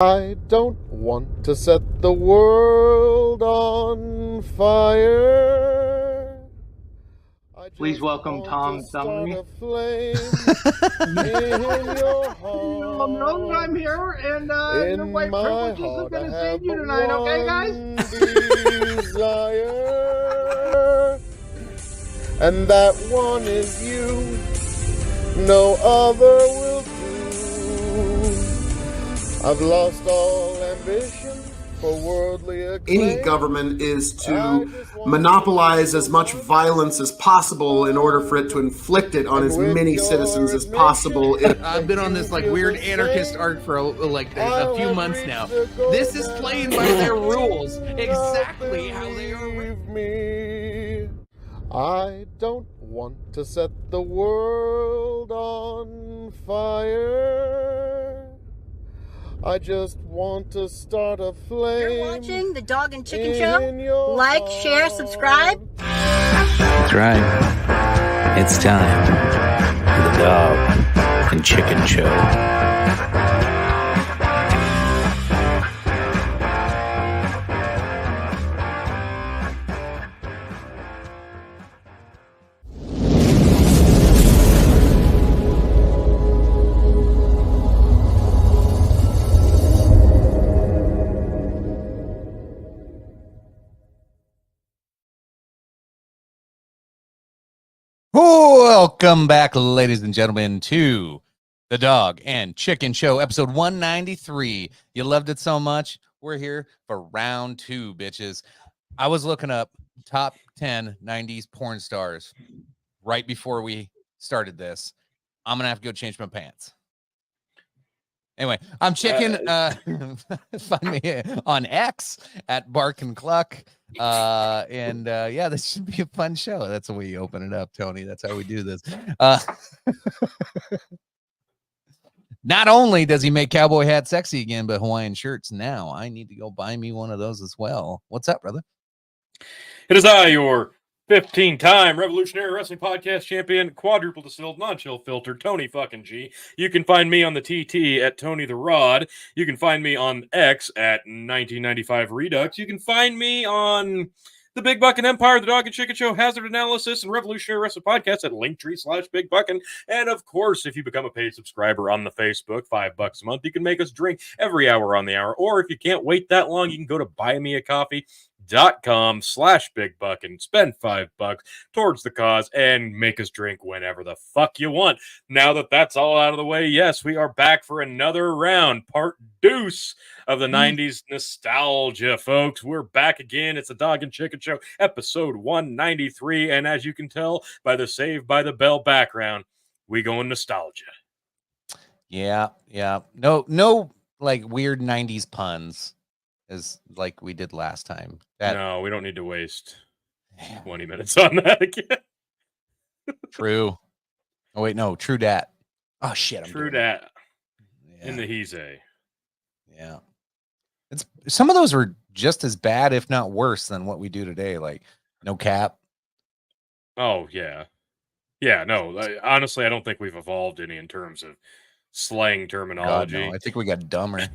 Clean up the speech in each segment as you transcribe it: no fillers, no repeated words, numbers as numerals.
I don't want to set the world on fire. Please welcome Tom Thumley. In your heart. I'm here, and your In white my privilege isn't heart, going I to save have you but tonight, okay, guys? one desire, and that one is you. No other will do. I've lost all ambition for worldly acclaim. Any government is to monopolize as much violence as possible in order for it to inflict it on as many citizens as possible. I've been on this like weird anarchist arc for a few months now. This is playing by their rules, exactly how they are. Me. I don't want to set the world on fire. I just want to start a flame. You're watching the Dog and Chicken Show. Like, share, subscribe. That's right. It's time for the Dog and Chicken Show. Welcome back, ladies and gentlemen, to the Dog and Chicken Show, episode 193. You loved it so much. We're here for round 2, bitches. I was looking up top 10 90s porn stars right before we started this. I'm going to have to go change my pants. Anyway, I'm Chicken. Find me on X at Bark and Cluck. Yeah, this should be a fun show. That's the way you open it up, Tony. That's how we do this. Not only does he make cowboy hats sexy again, but Hawaiian shirts now. I need to go buy me one of those as well. What's up, brother? It is I, your 15-time Revolutionary Wrestling Podcast champion, quadruple distilled, non-chill filter, Tony fucking G. You can find me on the TT at Tony the Rod. You can find me on X at 1995 Redux. You can find me on the Big Buckin' Empire, the Dog and Chicken Show, Hazard Analysis, and Revolutionary Wrestling Podcast at Linktree/Big Buckin'. And of course, if you become a paid subscriber on the Facebook, $5 a month, you can make us drink every hour on the hour. Or if you can't wait that long, you can go to buymeacoffee.com/Big Buck and spend $5 towards the cause and make us drink whenever the fuck you want. Now that that's all out of the way, yes, we are back for another round, part deuce of the 90s nostalgia, folks. We're back again. It's the Dog and Chicken Show, episode 193. And as you can tell by the Saved by the Bell background, we go in nostalgia. Yeah. No, like weird 90s puns as like we did last time. No, we don't need to waste 20 minutes on that again. True. Oh, wait, no. True dat. Oh, shit. True dat. In the he's a. Yeah. Some of those were just as bad, if not worse, than what we do today. Like, no cap. Oh, yeah. Yeah, no. Honestly, I don't think we've evolved any in terms of slang terminology. God, no. I think we got dumber.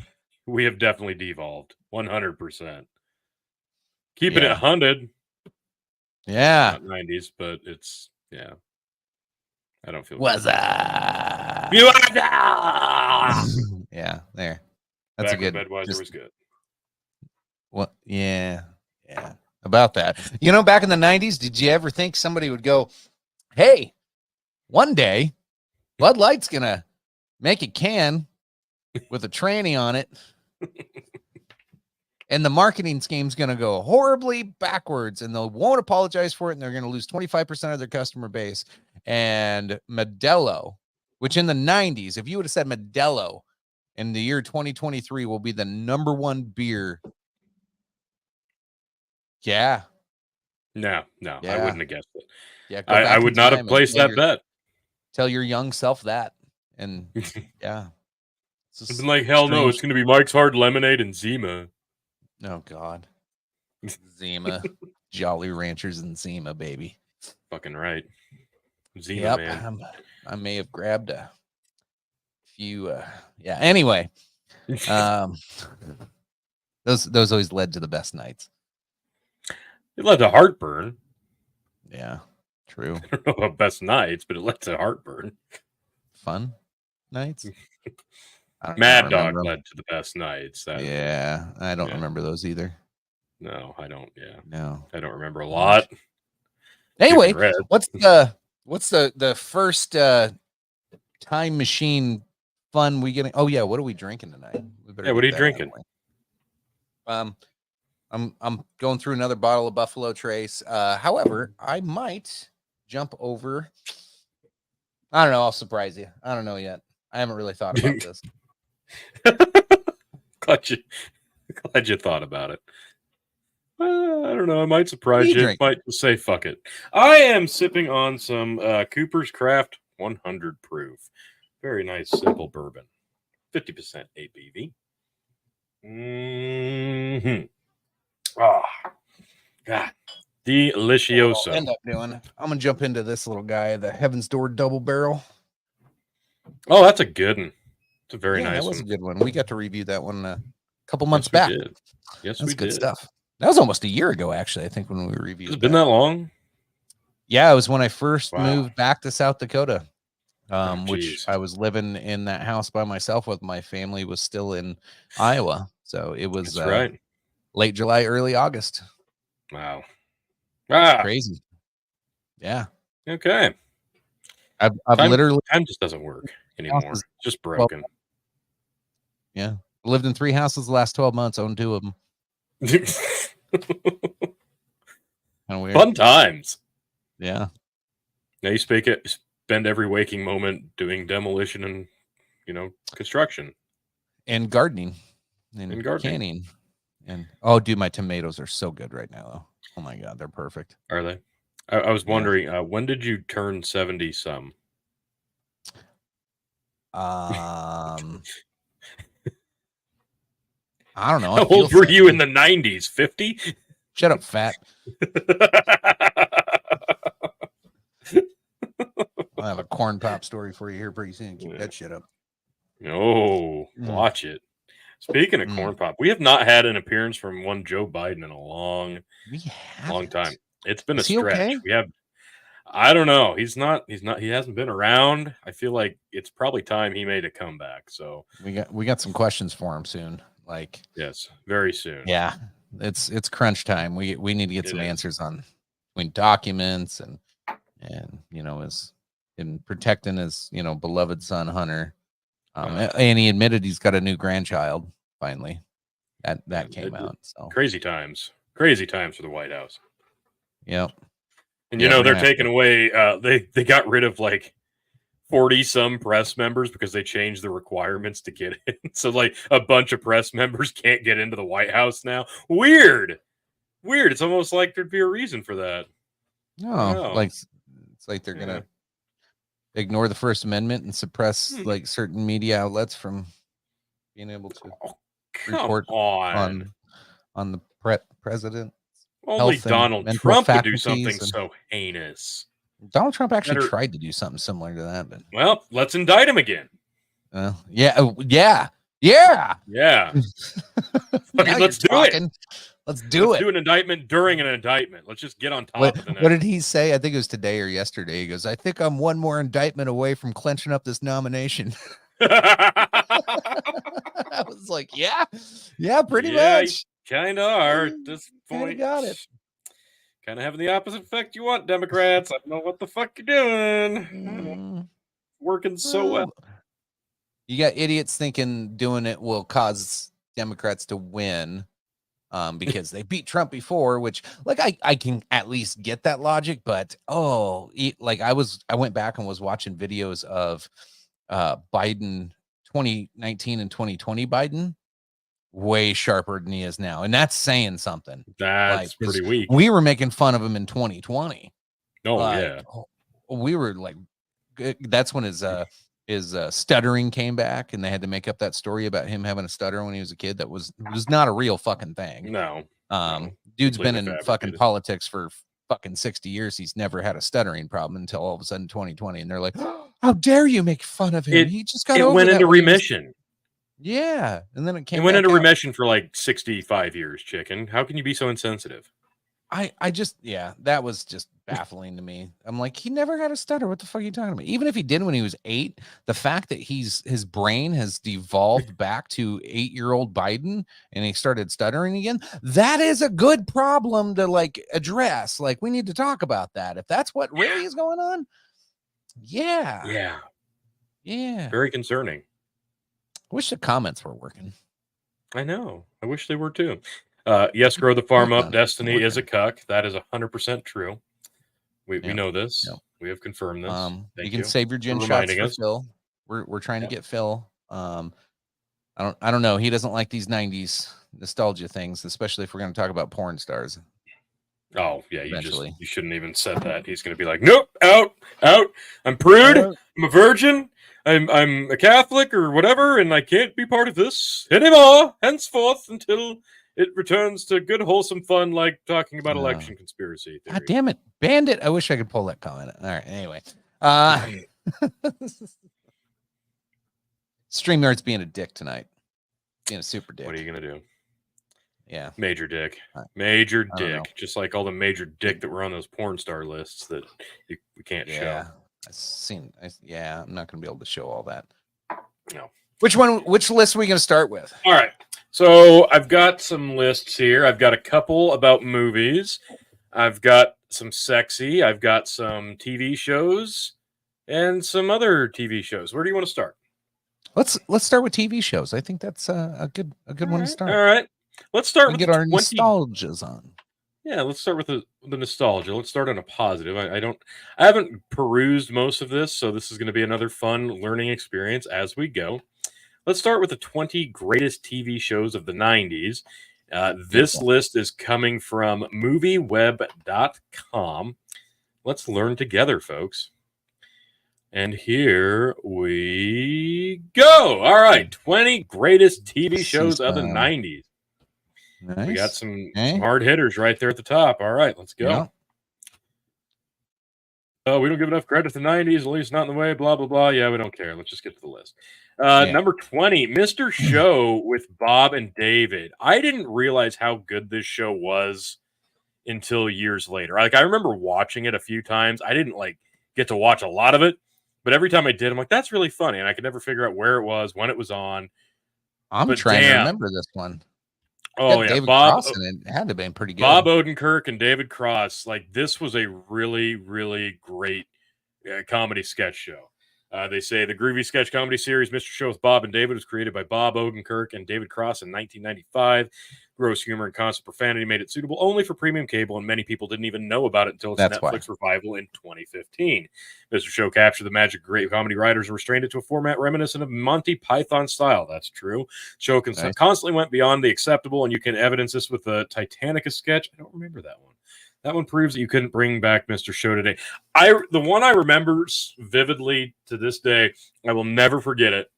We have definitely devolved. 100%. Keeping it 100. Yeah. Not 90s, but it's, yeah. I don't feel What's up? Yeah, there. That's back a good. Bedweiser was good. Well, yeah. About that. You know, back in the 90s, did you ever think somebody would go, hey, one day, Bud Light's going to make a can with a tranny on it, and the marketing scheme's going to go horribly backwards, and they won't apologize for it, and they're going to lose 25% of their customer base. And Modelo, which in the 90s, if you would have said Modelo in the year 2023 will be the number one beer. Yeah. No, Yeah. I wouldn't have guessed it. Yeah, I would not have placed that bet. Tell your young self that. And yeah. It's been like, hell no, it's going to be Mike's Hard Lemonade and Zima. Oh, God. Zima. Jolly Ranchers and Zima, baby. Fucking right. Zima, yep, man. I may have grabbed a few. Yeah. Anyway, Those always led to the best nights. It led to heartburn. Yeah, true. I don't know about best nights, but it led to heartburn. Fun nights. Mad Dog led to the best nights. Yeah, I don't remember those either. No, I don't. Yeah, no, I don't remember a lot. Anyway, what's the first time machine fun we getting? Oh yeah, what are we drinking tonight? Yeah, what are you drinking? I'm going through another bottle of Buffalo Trace. However, I might jump over. I don't know. I'll surprise you. I don't know yet. I haven't really thought about this. glad you thought about it. I don't know. I might surprise you. I might just say fuck it. I am sipping on some Cooper's Craft 100 proof. Very nice, simple bourbon. 50% ABV. Oh, God. Delicioso. I'll end up doing. I'm going to jump into this little guy, the Heaven's Door Double Barrel. Oh, that's a good one. It's a very nice one. That was a good one. We got to review that one a couple months back. Yes, that's we good did. Stuff. That was almost a year ago, actually, I think, when we reviewed it. It's been that long? Yeah, it was when I first moved back to South Dakota, which I was living in that house by myself with my family was still in Iowa. So it was late July, early August. Wow. Crazy. Yeah. Okay. I've literally... Time just doesn't work anymore. It's just broken. Yeah. Lived in 3 houses the last 12 months, owned 2 of them. Fun times. Yeah. Now you spend every waking moment doing demolition and construction and gardening and canning. And dude, my tomatoes are so good right now though. Oh my God, they're perfect. Are they? I was wondering, when did you turn 70 some? I don't know. How old were you in the 90s? 50? Shut up, fat. I'll have a corn pop story for you here pretty soon. Keep that shit up. No, watch it. Speaking of corn pop, we have not had an appearance from one Joe Biden in a long time. It's been a stretch. Okay? We have. I don't know. He hasn't been around. I feel like it's probably time he made a comeback. So we got some questions for him soon. Like, yes, very soon. Yeah, it's crunch time. We need to get some answers on between documents and his in protecting his beloved son Hunter. And he admitted he's got a new grandchild finally. That came out. So crazy times for the White House. Yep. And they're taking away. They got rid of like 40 some press members because they changed the requirements to get in. So like a bunch of press members can't get into the White House now. Weird. It's almost like there'd be a reason for that. No, like it's like they're gonna ignore the First Amendment and suppress like certain media outlets from being able to report on the president. Only Donald Trump would do something so heinous. Donald Trump actually tried to do something similar to that, but let's indict him again. Yeah. Let's do it. Let's do an indictment during an indictment. Let's just get on top of the next. What did he say? I think it was today or yesterday. He goes, I think I'm one more indictment away from clenching up this nomination. I was like, yeah, pretty much. Kind of are at this point. Got it. Kind of having the opposite effect you want, Democrats. I don't know what the fuck you're doing. Working so well. You got idiots thinking doing it will cause Democrats to win because they beat Trump before, which like I can at least get that logic, but I went back and was watching videos of Biden 2019 and 2020 Biden. Way sharper than he is now, and that's saying something. That's pretty weak. We were making fun of him in 2020. We were like, that's when his stuttering came back, and they had to make up that story about him having a stutter when he was a kid. That was not a real fucking thing. No. Dude's been in fucking politics for fucking 60 years. He's never had a stuttering problem until all of a sudden 2020, and they're like, "How dare you make fun of him? He just got over went that into remission." Yeah, and then it came. It went back into out. remission for like 65 years, chicken. How can you be so insensitive? I just, yeah, that was just baffling to me. I'm like, he never had a stutter. What the fuck are you talking about? Even if he did when he was 8, the fact that his brain has devolved back to 8-year-old Biden and he started stuttering again, that is a good problem to like address. Like, we need to talk about that. If that's what really is going on, yeah. Very concerning. I wish the comments were working. I know. I wish they were too. Yes, grow the farm up. Destiny is a cuck. That is 100% true. We know this. Yep. We have confirmed this. You can save your gin shots for Phil. We're trying to get Phil. I don't know. He doesn't like these 90s nostalgia things, especially if we're going to talk about porn stars. Oh yeah, you shouldn't even said that. He's going to be like, nope, out. I'm prude. I'm a virgin. I'm a Catholic or whatever, and I can't be part of this anymore henceforth until it returns to good wholesome fun, like talking about election conspiracy theories. God damn it, Bandit! I wish I could pull that comment. All right, anyway, StreamYard's being a dick tonight, being a super dick. What are you going to do? Yeah, major dick, just like all the major dick that were on those porn star lists that we can't show. I'm not going to be able to show all that. No. Which list are we going to start with? All right. So I've got some lists here. I've got a couple about movies. I've got some sexy. I've got some TV shows and some other TV shows. Where do you want to start? Let's start with TV shows. I think that's a good one to start. All right. Let's start with get our nostalgias on. Yeah, let's start with the nostalgia. Let's start on a positive. I haven't perused most of this, so this is going to be another fun learning experience as we go. Let's start with the 20 greatest TV shows of the 90s. This list is coming from movieweb.com. Let's learn together, folks. And here we go. All right, 20 greatest TV shows of the 90s. Nice. We got some hard hitters right there at the top. All right, let's go. Yeah. We don't give enough credit to the 90s, at least not in the way, blah, blah, blah. Yeah, we don't care. Let's just get to the list. Number 20, Mr. Show with Bob and David. I didn't realize how good this show was until years later. I remember watching it a few times. I didn't get to watch a lot of it, but every time I did, I'm like, that's really funny. And I could never figure out where it was, when it was on. I'm trying to remember this one. Oh, yeah. David Cross, and it had to have been pretty good. Bob Odenkirk and David Cross. This was a really, really great comedy sketch show. They say the groovy sketch comedy series Mr. Show with Bob and David was created by Bob Odenkirk and David Cross in 1995. Gross humor and constant profanity made it suitable only for premium cable, and many people didn't even know about it until its Netflix revival in 2015. Mr. Show captured the magic of great comedy writers and restrained it to a format reminiscent of Monty Python style. That's true. Show constantly went beyond the acceptable, and you can evidence this with the Titanica sketch. I don't remember that one. That one proves that you couldn't bring back Mr. Show today. The one I remember vividly to this day, I will never forget it.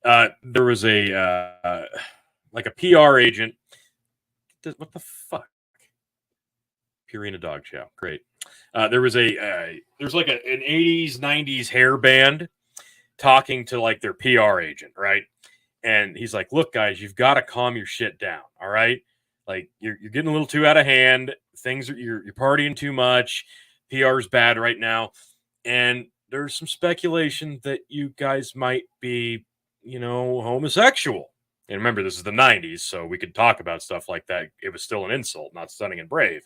There was a PR agent. What the fuck? Purina Dog Chow. Great. There's an 80s, 90s hair band talking to their PR agent, right? And he's like, look, guys, you've got to calm your shit down. All right. You're getting a little too out of hand. You're partying too much. PR's bad right now. And there's some speculation that you guys might be, homosexual. And remember, this is the 90s, so we could talk about stuff like that. It was still an insult, not stunning and brave.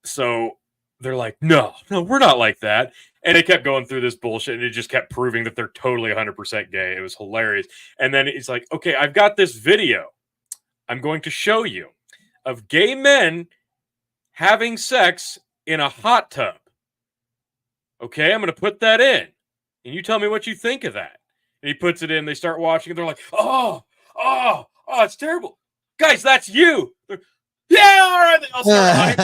So they're like, no, we're not like that. And it kept going through this bullshit, and it just kept proving that they're totally 100% gay. It was hilarious. And then he's like, okay, I've got this video I'm going to show you of gay men having sex in a hot tub. Okay, I'm going to put that in. And you tell me what you think of that. And he puts it in. They start watching. And they're like, oh, it's terrible. Guys, that's you. Yeah, all right. I'll start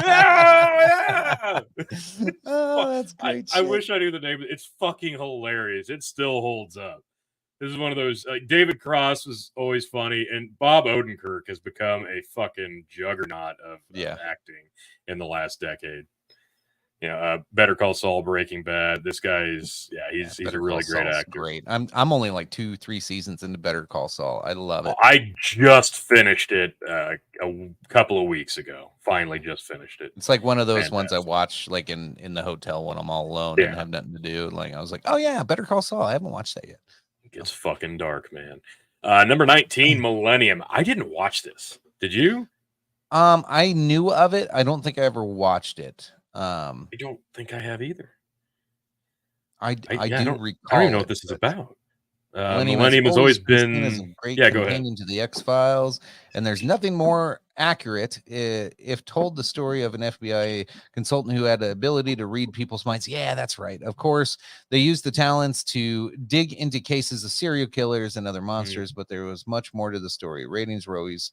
yeah. Oh, that's great. I wish I knew the name. It's fucking hilarious. It still holds up. This is one of those. David Cross was always funny, and Bob Odenkirk has become a fucking juggernaut of acting in the last decade. Better Call Saul, Breaking Bad. This guy is, he's a really great actor. Great. I'm only like 2-3 seasons into Better Call Saul. I love it. I just finished it a couple of weeks ago. Finally, just finished it. It's like one of those ones I watch like in the hotel when I'm all alone and have nothing to do. Like I was like, oh yeah, Better Call Saul. I haven't watched that yet. It gets fucking dark, man. Number 19, Millennium. I didn't watch this. Did you? I knew of it. I don't think I ever watched it. I don't think I have either. I don't recall. I don't even know what this is about. Millennium has always been a great companion to the X-Files, and there's nothing more accurate if told the story of an FBI consultant who had the ability to read people's minds. Yeah, that's right. Of course, they used the talents to dig into cases of serial killers and other monsters, but there was much more to the story. Ratings were always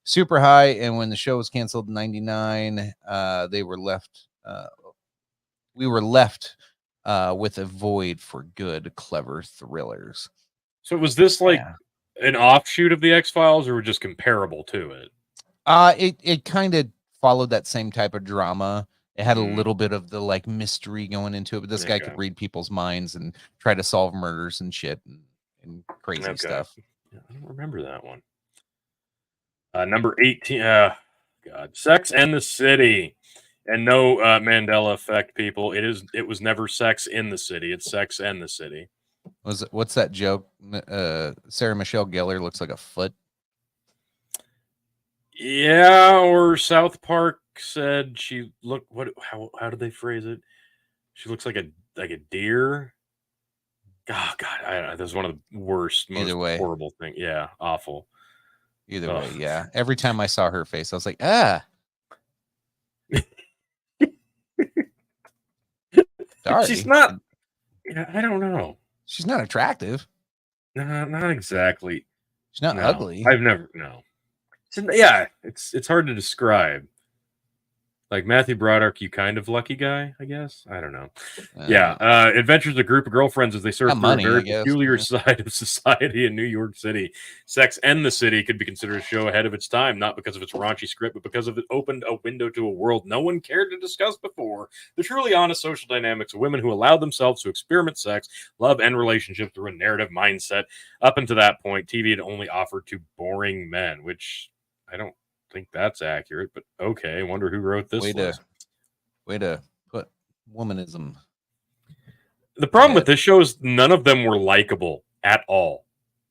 super high, and when the show was canceled in 99, we were left with a void for good, clever thrillers. So was this like an offshoot of the X-Files, or just comparable to it? It kind of followed that same type of drama. It had a little bit of the like mystery going into it, but this guy could read people's minds and try to solve murders and shit and crazy stuff. Yeah, I don't remember that one. Number 18, Sex and the City. And no Mandela effect, people. It was never Sex in the City. It's Sex and the City. What's that joke? Sarah Michelle Gellar looks like a foot. Yeah, or South Park said she looked. How did they phrase it? She looks like a deer. Oh God, that's one of the worst, most horrible things. Yeah, awful. Either way, yeah. Every time I saw her face, I was like, ah. Sorry. She's not. Yeah, I don't know. She's not attractive. No, not exactly. She's not ugly. I've never. No. Yeah, it's hard to describe. Like Matthew Broderick, you kind of lucky guy, I guess. I don't know. Adventures of a group of girlfriends as they serve through a very peculiar side of society in New York City. Sex and the City could be considered a show ahead of its time, not because of its raunchy script, but because it opened a window to a world no one cared to discuss before. The truly honest social dynamics of women who allowed themselves to experiment sex, love, and relationships through a narrative mindset. Up until that point, TV had only offered to boring men, which I don't think that's accurate, but okay. I wonder who wrote this way to put womanism. The problem with this show is none of them were likable at all.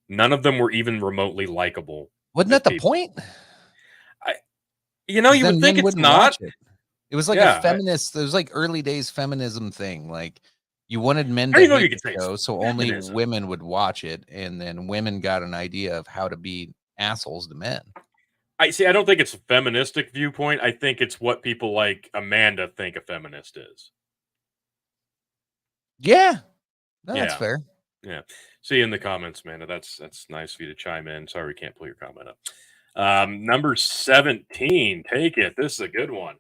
None of them were even remotely likable. Wasn't that the point? You would think it's not. It was like a feminist. It was like early days feminism thing. Like you wanted men to hate the show, so only women would watch it, and then women got an idea of how to be assholes to men. I don't think it's a feministic viewpoint. I think it's what people like Amanda think a feminist is. Yeah. No, that's fair. Yeah. See you in the comments, Amanda. That's nice for you to chime in. Sorry we can't pull your comment up. Number 17. Take it. This is a good one.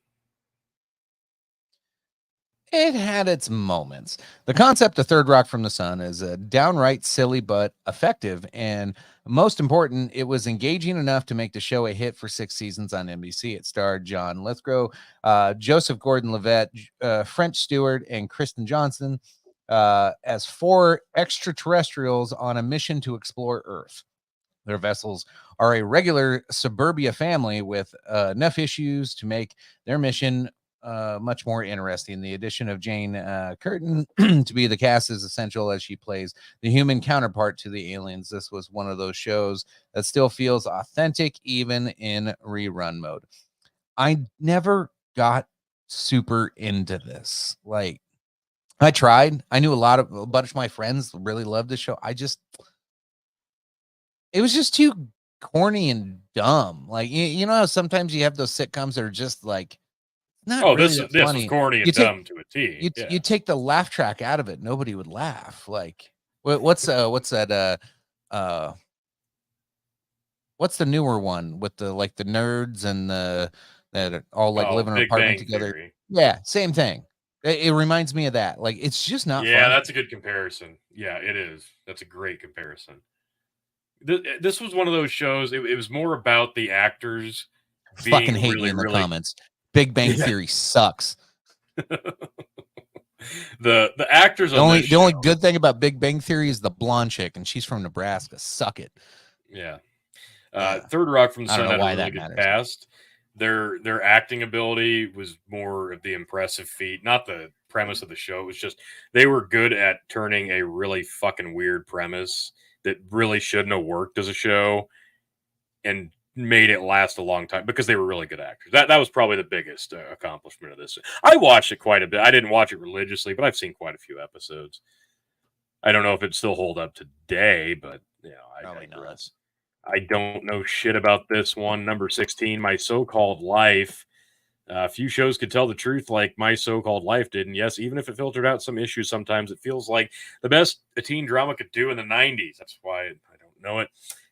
It had its moments. The concept of Third Rock from the Sun is a downright silly but effective, and most important, it was engaging enough to make the show a hit for 6 seasons on NBC. It starred John Lithgow, Joseph Gordon-Levitt, French Stewart, and Kristen Johnson as 4 extraterrestrials on a mission to explore Earth. Their vessels are a regular suburbia family with enough issues to make their mission much more interesting. The addition of Jane Curtin to be the cast is essential as she plays the human counterpart to the aliens. This was one of those shows that still feels authentic even in rerun mode. I never got super into this. Like I tried. I knew a bunch of my friends really loved the show. It was just too corny and dumb. Like you know how sometimes you have those sitcoms that are just like this was corny and dumb to a T. You take the laugh track out of it, nobody would laugh. Like what's that what's the newer one with the like the nerds and that are all like living in an apartment together? Theory. Yeah, same thing. It reminds me of that. Like it's just not funny. That's a good comparison. Yeah, it is. That's a great comparison. This was one of those shows. It was more about the actors fucking hate me in the comments. Big Bang Theory sucks. The actors The on only good thing about Big Bang Theory is the blonde chick, and she's from Nebraska. Suck it. Yeah. Yeah. Third Rock from the I don't Sun know had why a really that good matters. cast. Their acting ability was more of the impressive feat, not the premise of the show. It was just they were good at turning a really fucking weird premise that really shouldn't have worked as a show and made it last a long time because they were really good actors. That was probably the biggest accomplishment of this. I watched it quite a bit. I didn't watch it religiously, but I've seen quite a few episodes. I don't know if it still hold up today, but I digress. I don't know shit about this one. Number 16, My So-Called Life. A few shows could tell the truth like My So-Called Life did. And yes, even if it filtered out some issues sometimes, it feels like the best a teen drama could do in the 90s. That's why I don't know it.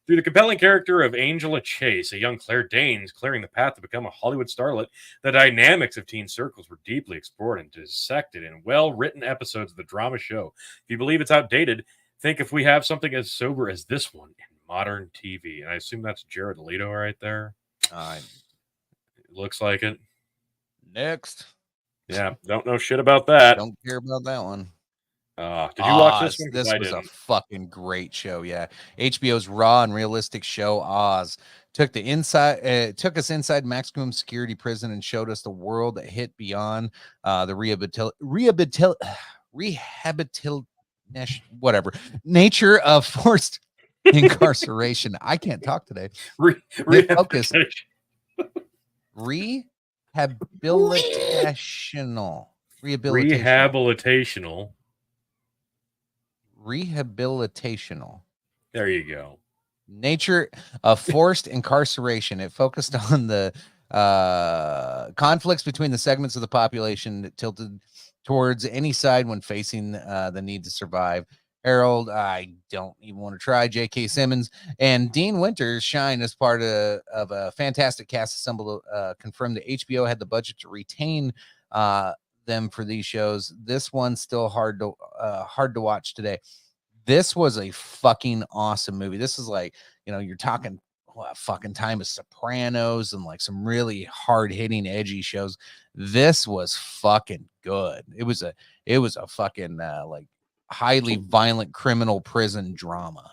Through the compelling character of Angela Chase, a young Claire Danes clearing the path to become a Hollywood starlet, the dynamics of teen circles were deeply explored and dissected in well-written episodes of the drama show. If you believe it's outdated, think if we have something as sober as this one in modern TV. And I assume that's Jared Leto right there. It looks like it. Next. Yeah, don't know shit about that. Don't care about that one. Did you watch this one? This was a fucking great show. Yeah, HBO's raw and realistic show Oz took us inside maximum security prison and showed us the world that hit beyond the rehabilitation, whatever nature of forced incarceration. I can't talk today. Rehabilitational. There you go. Nature of forced incarceration. It focused on the conflicts between the segments of the population that tilted towards any side when facing the need to survive. Harold, I don't even want to try. J.K. Simmons and Dean Winters shine as part of a fantastic cast assembled. Confirmed that HBO had the budget to retain them for these shows. This one's still hard to watch today. This was a fucking awesome movie. This is like, you're talking fucking time of Sopranos and like some really hard hitting, edgy shows. This was fucking good. It was a fucking like highly violent criminal prison drama.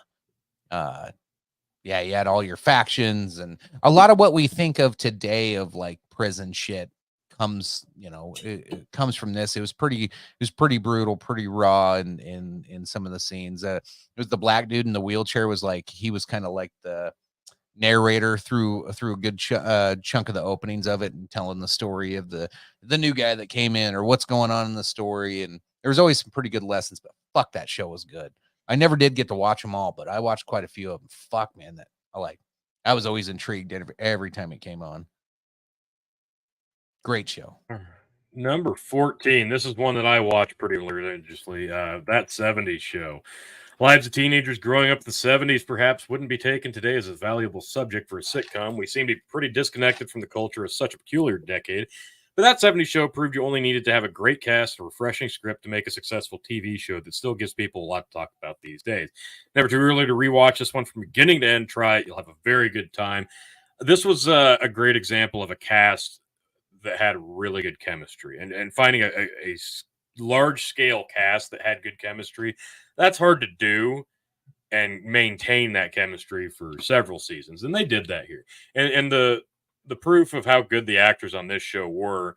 Yeah, you had all your factions and a lot of what we think of today of like prison shit comes, it comes from this. It was pretty brutal, pretty raw in some of the scenes. It was the black dude in the wheelchair was like, he was kind of like the narrator through a good chunk of the openings of it and telling the story of the new guy that came in or what's going on in the story. And there was always some pretty good lessons, but fuck, that show was good. I never did get to watch them all, but I watched quite a few of them. Fuck, man, I was always intrigued every time it came on. Great show. Number 14. This is one that I watched pretty religiously. That 70s show. Lives of teenagers growing up in the 70s perhaps wouldn't be taken today as a valuable subject for a sitcom. We seem to be pretty disconnected from the culture of such a peculiar decade. But that 70s show proved you only needed to have a great cast, a refreshing script to make a successful TV show that still gives people a lot to talk about these days. Never too early to rewatch this one from beginning to end. Try it. You'll have a very good time. This was a great example of a cast that had really good chemistry. And finding a large-scale cast that had good chemistry, that's hard to do and maintain that chemistry for several seasons. And they did that here. And the proof of how good the actors on this show were,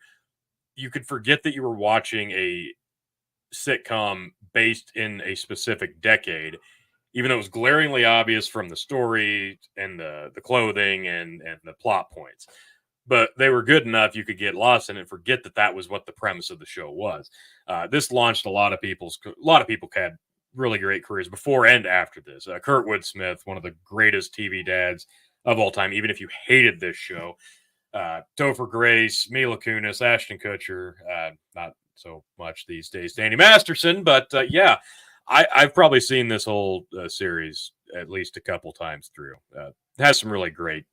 you could forget that you were watching a sitcom based in a specific decade, even though it was glaringly obvious from the story and the clothing and the plot points. But they were good enough you could get lost in it and forget that was what the premise of the show was. This launched a lot of people had really great careers before and after this. Kurtwood Smith, one of the greatest TV dads of all time, even if you hated this show. Topher Grace, Mila Kunis, Ashton Kutcher, not so much these days, Danny Masterson, but yeah, I've probably seen this whole series at least a couple times through. It has some really great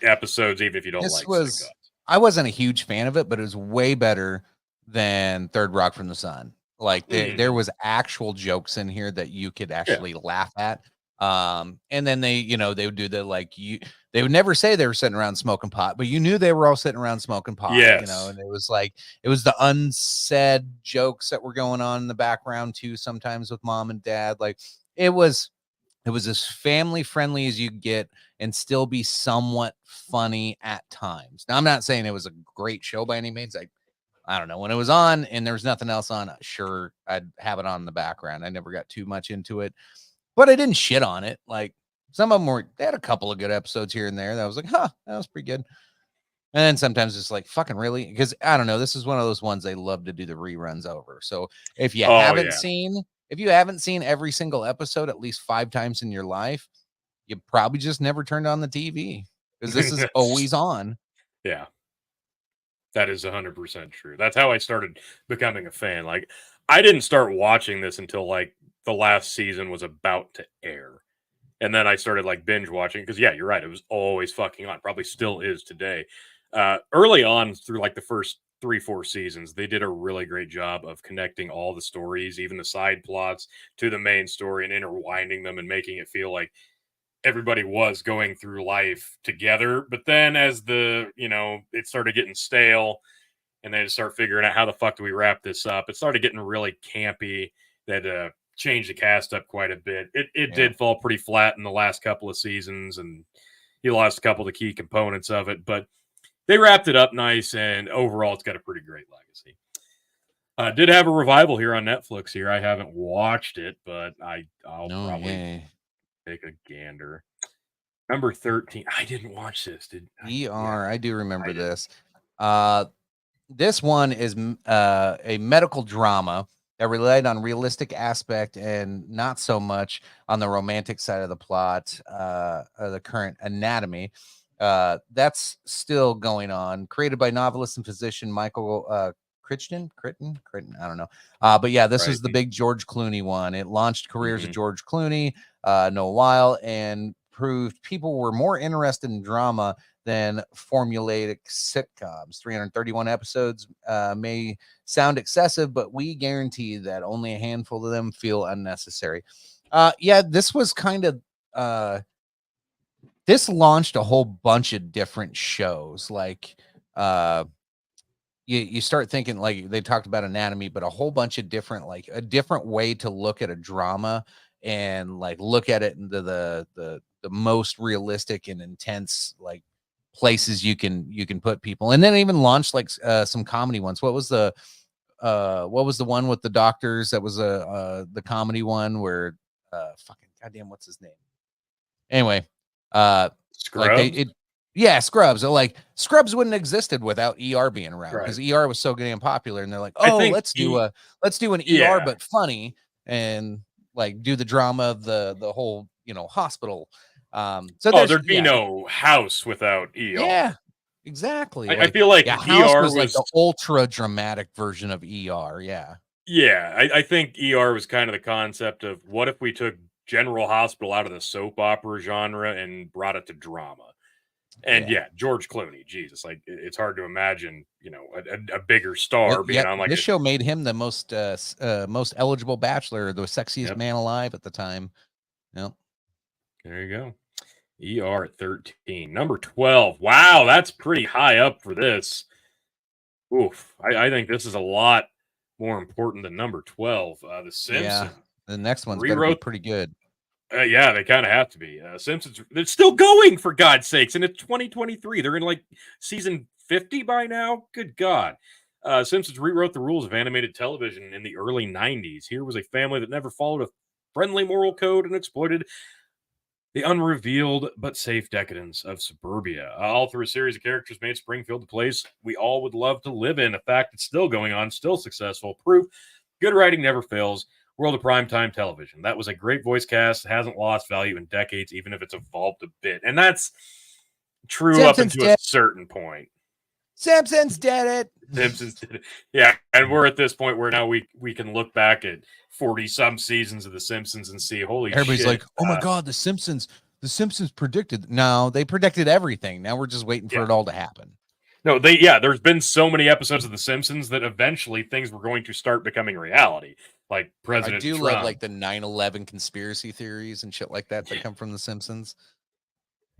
episodes, even if you don't like sitcoms. I wasn't a huge fan of it, but it was way better than Third Rock from the Sun. Like there was actual jokes in here that you could actually laugh at. And then they would do they would never say they were sitting around smoking pot, but you knew they were all sitting around smoking pot, Yes. and it was the unsaid jokes that were going on in the background too, sometimes with mom and dad. Like it was as family friendly as you get and still be somewhat funny at times. Now, I'm not saying it was a great show by any means. I don't know, when it was on and there was nothing else on, sure, I'd have it on in the background. I never got too much into it, but I didn't shit on it. Like some of them they had a couple of good episodes here and there that I was like, that was pretty good. And then sometimes it's like, fucking really? Because I don't know, this is one of those ones they love to do the reruns over. So if you haven't seen every single episode at least 5 times in your life, you probably just never turned on the TV because this is always on. Yeah. That is 100% true. That's how I started becoming a fan. Like, I didn't start watching this until like the last season was about to air. And then I started like binge watching because, yeah, you're right. It was always fucking on. Probably still is today. Early on through like the first 3-4 seasons, they did a really great job of connecting all the stories, even the side plots, to the main story and intertwining them and making it feel like everybody was going through life together. But then as it started getting stale and they just start figuring out how the fuck do we wrap this up, it started getting really campy. That changed the cast up quite a bit. It did fall pretty flat in the last couple of seasons, and he lost a couple of the key components of it, but they wrapped it up nice, and overall it's got a pretty great legacy. Did have a revival here on Netflix here. I haven't watched it, but I'll probably take a gander. Number 13. I didn't watch this. I do remember this. This one is a medical drama that relied on realistic aspect and not so much on the romantic side of the plot, the current anatomy. That's still going on. Created by novelist and physician Michael Crichton, I don't know. But yeah, this is the big George Clooney one. It launched careers of George Clooney, Noah Weil, and proved people were more interested in drama than formulaic sitcoms. 331 episodes may sound excessive, but we guarantee that only a handful of them feel unnecessary. This was kind of this launched a whole bunch of different shows. Like you start thinking, like they talked about anatomy, but a whole bunch of different, like a different way to look at a drama and like look at it into the most realistic and intense like places you can put people. And then even launched like some comedy ones. What was the one with the doctors that was the comedy one where fucking goddamn, what's his name? Anyway, Scrubs? Scrubs. So like Scrubs wouldn't have existed without ER being around because ER was so damn popular, and they're like, let's do an ER but funny, and like do the drama of the whole hospital. So there'd be no House without ER. Yeah, exactly. I feel like House ER was like the ultra dramatic version of ER. Yeah, I think ER was kind of the concept of what if we took General Hospital out of the soap opera genre and brought it to drama. And George Clooney, Jesus, like it's hard to imagine, a bigger star being on like this show made him the most eligible bachelor, the sexiest man alive at the time. Yep. There you go. ER at 13. Number 12. Wow, that's pretty high up for this. Oof. I think this is a lot more important than number 12. The Simpsons. Yeah, the next one's going to be pretty good. Yeah, they kind of have to be. Simpsons, they're still going, for God's sakes, and it's 2023. They're in like season 50 by now. Good God. Simpsons rewrote the rules of animated television in the early 90s. Here was a family that never followed a friendly moral code and exploited the unrevealed but safe decadence of suburbia. All through a series of characters made Springfield the place we all would love to live in. A fact that's still going on, still successful. Proof good writing never fails. World of primetime television. That was a great voice cast. Hasn't lost value in decades, even if it's evolved a bit. And that's true Simpsons up into a certain point. Simpsons did it. Simpsons did it. Yeah, and we're at this point where now we can look back at 40-some seasons of The Simpsons and see, holy shit. Everybody's like, oh my God, The Simpsons predicted. No, they predicted everything. Now we're just waiting for it all to happen. No, there's been so many episodes of The Simpsons that eventually things were going to start becoming reality. Like President I do Trump. love like the 9/11 conspiracy theories and shit like that come from The Simpsons.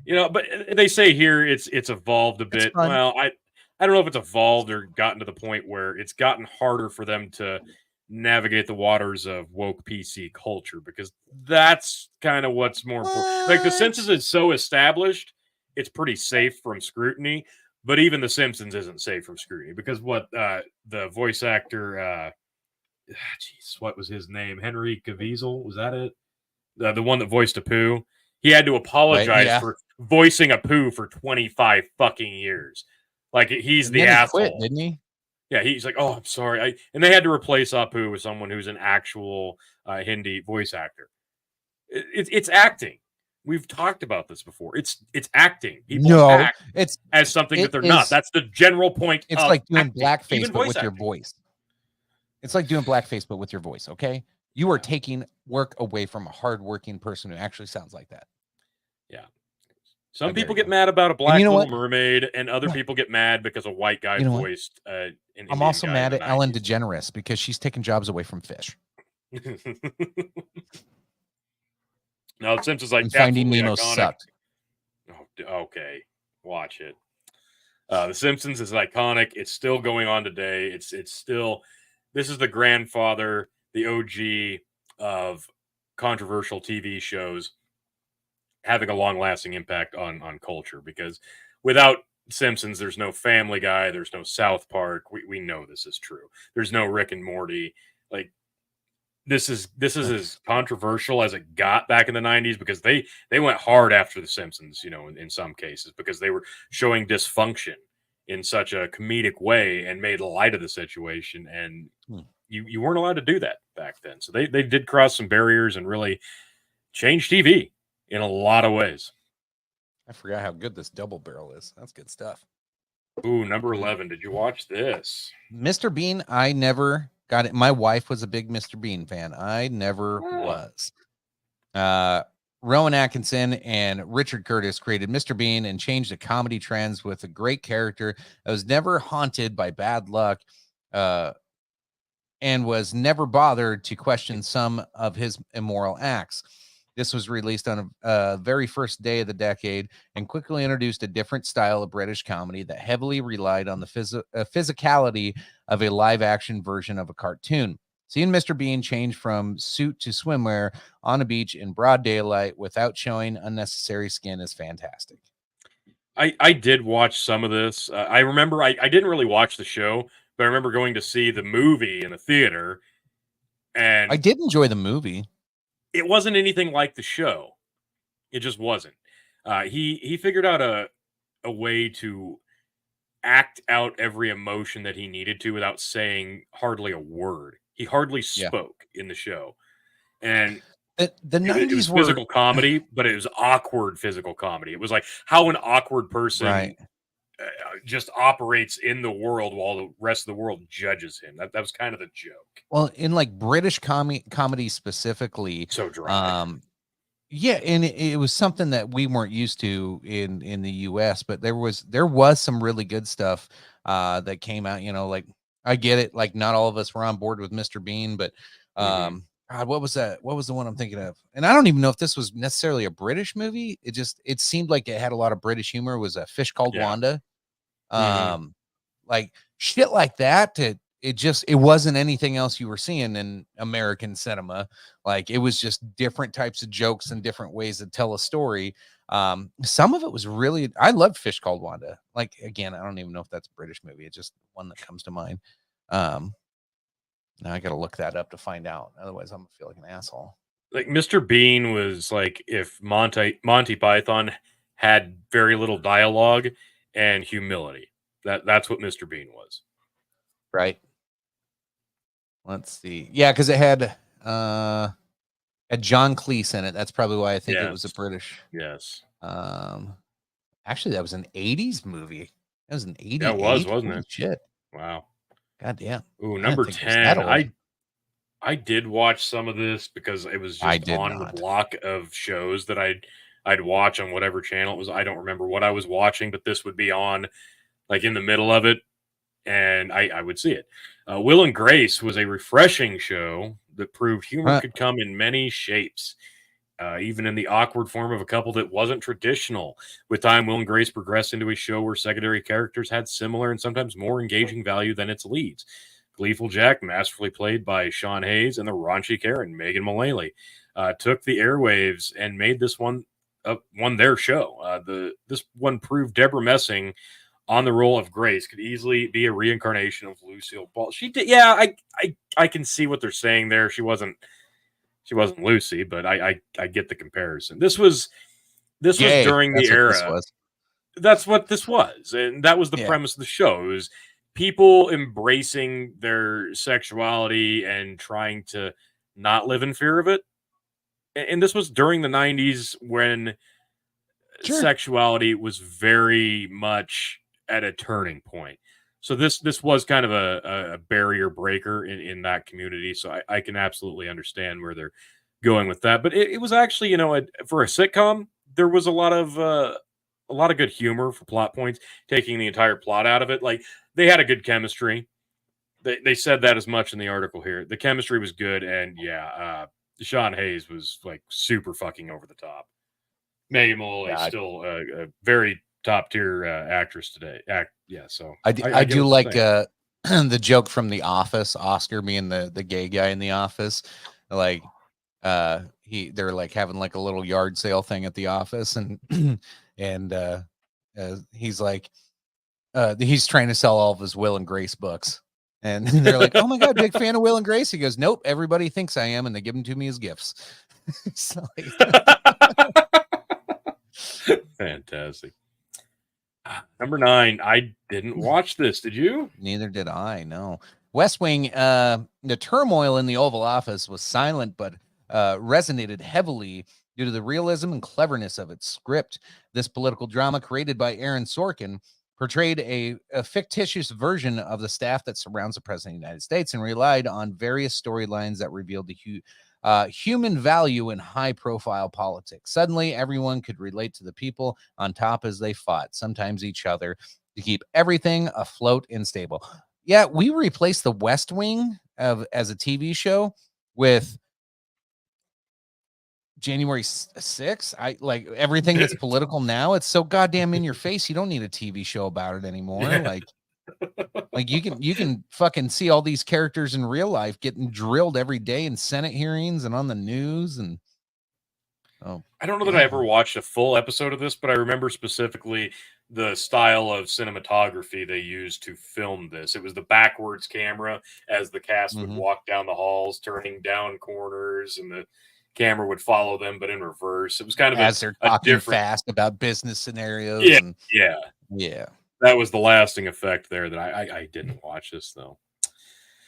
But they say here it's evolved a bit. Fun. Well, I don't know if it's evolved or gotten to the point where it's gotten harder for them to navigate the waters of woke PC culture, because that's kind of what's more important. Like The Simpsons is so established, it's pretty safe from scrutiny, but even The Simpsons isn't safe from scrutiny because what the voice actor, what was his name? Henry Caviezel, was that it? The one that voiced Apu. He had to apologize for voicing Apu for 25 fucking years. Like he's the asshole. He quit, didn't he? Yeah, he's like, "Oh, I'm sorry." And they had to replace Apu with someone who's an actual Hindi voice actor. It's acting. We've talked about this before. It's acting. People act as something that they're not. That's the general point. It's like doing acting, blackface, but with your voice. It's like doing blackface, but with your voice. Okay, you are taking work away from a hardworking person who actually sounds like that. Yeah. Some people get mad about a black Little Mermaid, and other people get mad because a white guy voiced an Indian I'm also mad at 90s. Ellen DeGeneres because she's taking jobs away from fish. No, Simpsons like Finding Nemo iconic. sucked. Oh, okay, watch it. The Simpsons is iconic. It's still going on today. It's still. This is the grandfather, the OG of controversial TV shows, having a long-lasting impact on culture, because without Simpsons, there's no Family Guy, there's no South Park. We know this is true. There's no Rick and Morty. Like this is as controversial as it got back in the 90s, because they went hard after the Simpsons, in some cases, because they were showing dysfunction in such a comedic way and made light of the situation, and you weren't allowed to do that back then. So they did cross some barriers and really change TV in a lot of ways. I forgot how good this double barrel is. That's good stuff. Ooh, number 11. Did you watch this? Mr. Bean, I never got it. My wife was a big Mr. Bean fan. I never was. Rowan Atkinson and Richard Curtis created Mr. Bean and changed the comedy trends with a great character that was never haunted by bad luck and was never bothered to question some of his immoral acts. This was released on a very first day of the decade and quickly introduced a different style of British comedy that heavily relied on the physicality of a live-action version of a cartoon. Seeing Mr. Bean change from suit to swimwear on a beach in broad daylight without showing unnecessary skin is fantastic. I did watch some of this. I remember I didn't really watch the show, but I remember going to see the movie in the theater. And I did enjoy the movie. It wasn't anything like the show. It just wasn't. He figured out a way to act out every emotion that he needed to without saying hardly a word. He hardly spoke in the show. And the 90s it was physical comedy, but it was awkward physical comedy. It was like how an awkward person just operates in the world while the rest of the world judges him. That was kind of the joke. Well, in like British comedy specifically, so dry. Yeah, and it was something that we weren't used to in the US, but there was some really good stuff that came out, like I get it, like not all of us were on board with Mr. Bean, but God, what was that? What was the one I'm thinking of? And I don't even know if this was necessarily a British movie. It seemed like it had a lot of British humor. It was A Fish Called Wanda. Like shit like that. It wasn't anything else you were seeing in American cinema. Like it was just different types of jokes and different ways to tell a story. Some of it was really, I loved Fish Called Wanda. Like, again, I don't even know if that's a British movie. It's just one that comes to mind. Now I got to look that up to find out. Otherwise I'm gonna feel like an asshole. Like Mr. Bean was like if Monty Python had very little dialogue and humility. That's what Mr. Bean was. Right. Let's see. Yeah, because it had John Cleese in it. That's probably why I think it was a British. Yes. Actually, that was an 80s movie. That was an 80s. That was, wasn't it? Shit. Wow. God damn. Ooh, number 10. I did watch some of this because it was just on the block of shows that I'd watch on whatever channel it was. I don't remember what I was watching, but this would be on like in the middle of it, and I would see it. Will and Grace was a refreshing show that proved humor could come in many shapes, even in the awkward form of a couple that wasn't traditional. With time, Will and Grace progressed into a show where secondary characters had similar and sometimes more engaging value than its leads. Gleeful Jack, masterfully played by Sean Hayes, and the raunchy Karen, Megan Mullally, took the airwaves and made this one their show. This one proved Deborah Messing on the role of Grace could easily be a reincarnation of Lucille Ball. She did, yeah. I can see what they're saying there. She wasn't Lucy, but I get the comparison. This was during the era. That's what this was, and that was the premise of the show. It was people embracing their sexuality and trying to not live in fear of it. And this was during the 90s when sexuality was very much at a turning point. So this was kind of a barrier breaker in that community. So I can absolutely understand where they're going with that. But it was actually, for a sitcom, there was a lot of good humor for plot points, taking the entire plot out of it. Like, they had a good chemistry. They said that as much in the article here. The chemistry was good, and Sean Hayes was like super fucking over the top. Megan Mullally still a very top tier actress today. So I do like the joke from The Office, Oscar being the gay guy in The Office. Like, they're like having like a little yard sale thing at the office, and he's like, he's trying to sell all of his Will and Grace books. And they're like, "Oh my God, big fan of Will and Grace." He goes, "Nope, everybody thinks I am, and they give them to me as gifts." So, fantastic. Number 9. I didn't watch this. Did you? Neither did I. No. West Wing. The turmoil in the Oval Office was silent, but resonated heavily due to the realism and cleverness of its script. This political drama, created by Aaron Sorkin, portrayed a fictitious version of the staff that surrounds the President of the United States and relied on various storylines that revealed the human value in high-profile politics. Suddenly, everyone could relate to the people on top as they fought, sometimes each other, to keep everything afloat and stable. Yeah, we replaced the West Wing as a TV show with January 6th. I like everything that's political now. It's so goddamn in your face. You don't need a TV show about it anymore. Yeah. Like you can fucking see all these characters in real life getting drilled every day in Senate hearings and on the news. And I don't know that I ever watched a full episode of this, but I remember specifically the style of cinematography they used to film this. It was the backwards camera as the cast would walk down the halls, turning down corners, and the camera would follow them, but in reverse. It was kind of as they're talking fast about business scenarios. Yeah. That was the lasting effect there. That I didn't watch this though.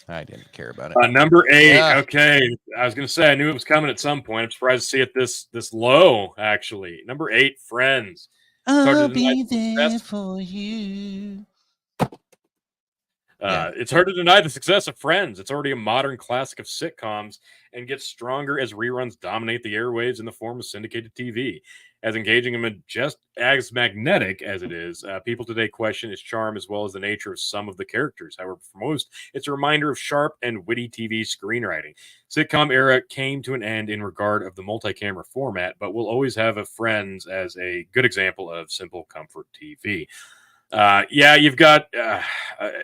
I didn't care about it. Number 8. Yeah. Okay, I was gonna say I knew it was coming at some point. I'm surprised to see it this low. Actually, number 8, Friends. I'll be there for you. It's hard to deny the success of Friends. It's already a modern classic of sitcoms and gets stronger as reruns dominate the airwaves in the form of syndicated TV. As engaging and just as magnetic as it is, people today question its charm as well as the nature of some of the characters. However, for most, it's a reminder of sharp and witty TV screenwriting. Sitcom era came to an end in regard of the multi-camera format, but we'll always have a Friends as a good example of simple comfort TV. You've got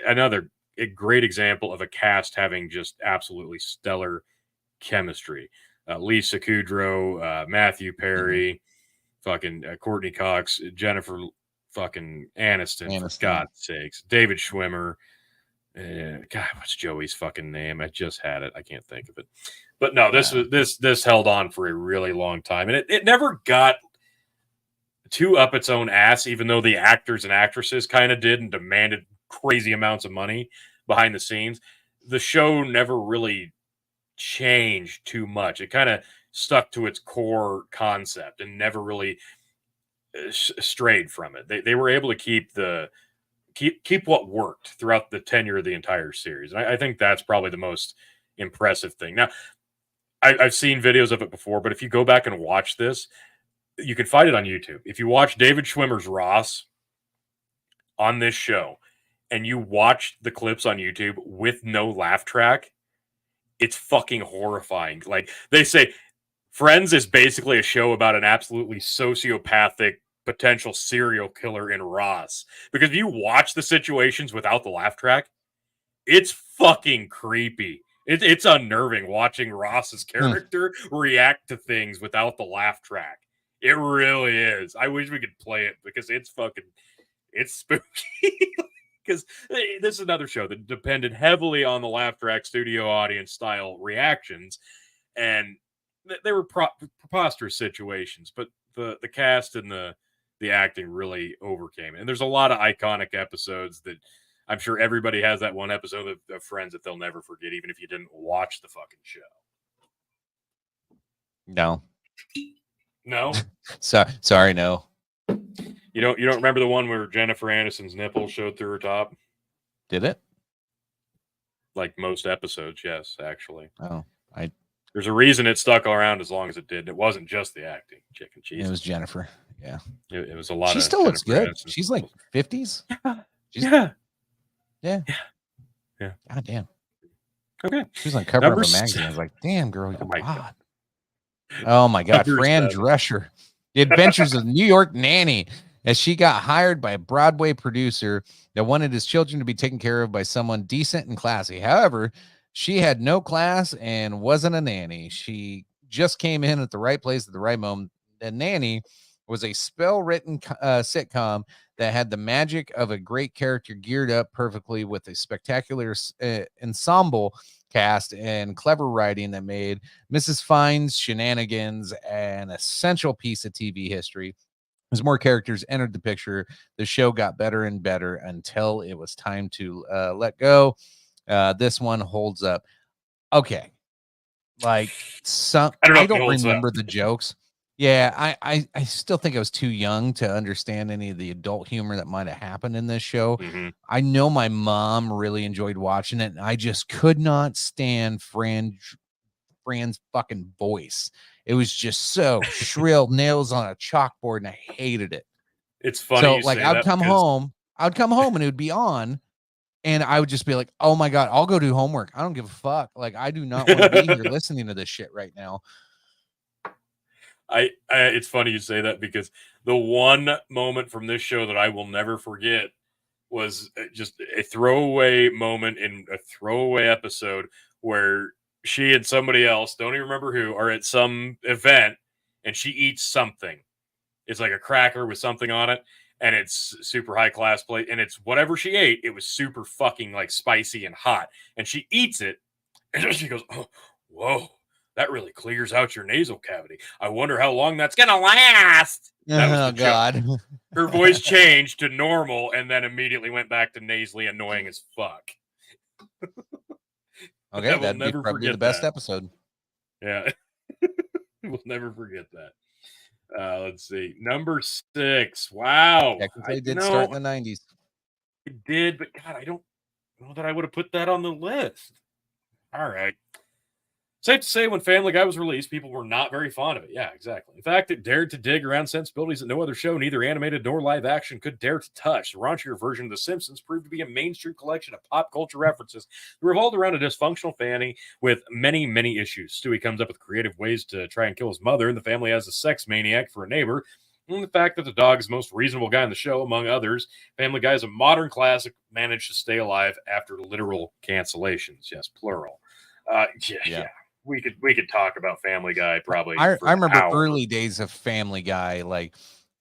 another great example of a cast having just absolutely stellar chemistry. Lisa Kudrow, Matthew Perry, fucking Courtney Cox, Jennifer fucking Aniston, for God's sakes, David Schwimmer. God, what's Joey's fucking name? I just had it. I can't think of it. But no, this held on for a really long time, and it never got too up its own ass, even though the actors and actresses kind of did and demanded crazy amounts of money behind the scenes. The show never really changed too much. It kind of stuck to its core concept and never really strayed from it. They were able to keep what worked throughout the tenure of the entire series. And I think that's probably the most impressive thing. Now, I've seen videos of it before, but if you go back and watch this, you can find it on YouTube. If you watch David Schwimmer's Ross, on this show and you watch the clips on YouTube with no laugh track, it's fucking horrifying. Like they say, Friends is basically a show about an absolutely sociopathic potential serial killer in Ross. Because if you watch the situations without the laugh track, it's fucking creepy. It's unnerving watching Ross's character react to things without the laugh track. It really is. I wish we could play it because it's spooky. Because this is another show that depended heavily on the laugh track studio audience style reactions. And they were preposterous situations, but the cast and the acting really overcame. And there's a lot of iconic episodes that I'm sure everybody has that one episode of Friends that they'll never forget, even if you didn't watch the fucking show. No. No? Sorry, no. You don't remember the one where Jennifer Aniston's nipple showed through her top? Did it? Like most episodes, yes, actually. Oh, There's a reason it stuck around as long as it did. It wasn't just the acting. Chicken cheese. It was Jennifer. Yeah. It was a lot. She of still looks Jennifer good. Aniston. She's like 50s. Yeah. God damn. Okay. She was on cover Number of a magazine. I was like, damn, girl, Oh my you're God. hot. Oh my God. Number Fran 7. Drescher. The Adventures of New York Nanny, as she got hired by a Broadway producer that wanted his children to be taken care of by someone decent and classy. However, she had no class and wasn't a nanny. She just came in at the right place at the right moment. The Nanny was a spell-written sitcom that had the magic of a great character geared up perfectly with a spectacular ensemble cast and clever writing that made Mrs. Fine's shenanigans an essential piece of TV history. As more characters entered the picture, the show got better and better until it was time to let go. This one holds up. Okay. Like I don't remember the jokes. Yeah, I still think I was too young to understand any of the adult humor that might have happened in this show. Mm-hmm. I know my mom really enjoyed watching it, and I just could not stand Fran's fucking voice. It was just so shrill, nails on a chalkboard, and I hated it. It's funny. So, like, I'd come home, and it would be on, and I would just be like, "Oh my God, I'll go do homework. I don't give a fuck. Like, I do not want to be here listening to this shit right now." It's funny you say that because the one moment from this show that I will never forget was just a throwaway moment in a throwaway episode where she and somebody else, don't even remember who, are at some event and she eats something. It's like a cracker with something on it, and it's super high class plate, and it's whatever she ate. It was super fucking like spicy and hot, and she eats it, and she goes, "Oh, whoa. That really clears out your nasal cavity. I wonder how long that's gonna last." Oh God! Her voice changed to normal, and then immediately went back to nasally, annoying as fuck. Okay, that'd be probably the best episode. Yeah, we'll never forget that. Let's see, number 6. Wow, technically did start in the 90s. It did, but God, I don't know that I would have put that on the list. All right. Safe to say, when Family Guy was released, people were not very fond of it. Yeah, exactly. In fact, it dared to dig around sensibilities that no other show, neither animated nor live action, could dare to touch. The raunchier version of The Simpsons proved to be a mainstream collection of pop culture references that revolved around a dysfunctional family with many, many issues. Stewie comes up with creative ways to try and kill his mother, and the family has a sex maniac for a neighbor. And the fact that the dog is the most reasonable guy in the show, among others. Family Guy is a modern classic, managed to stay alive after literal cancellations. Yes, plural. Yeah. We could talk about Family Guy probably. I remember early days of Family Guy. Like,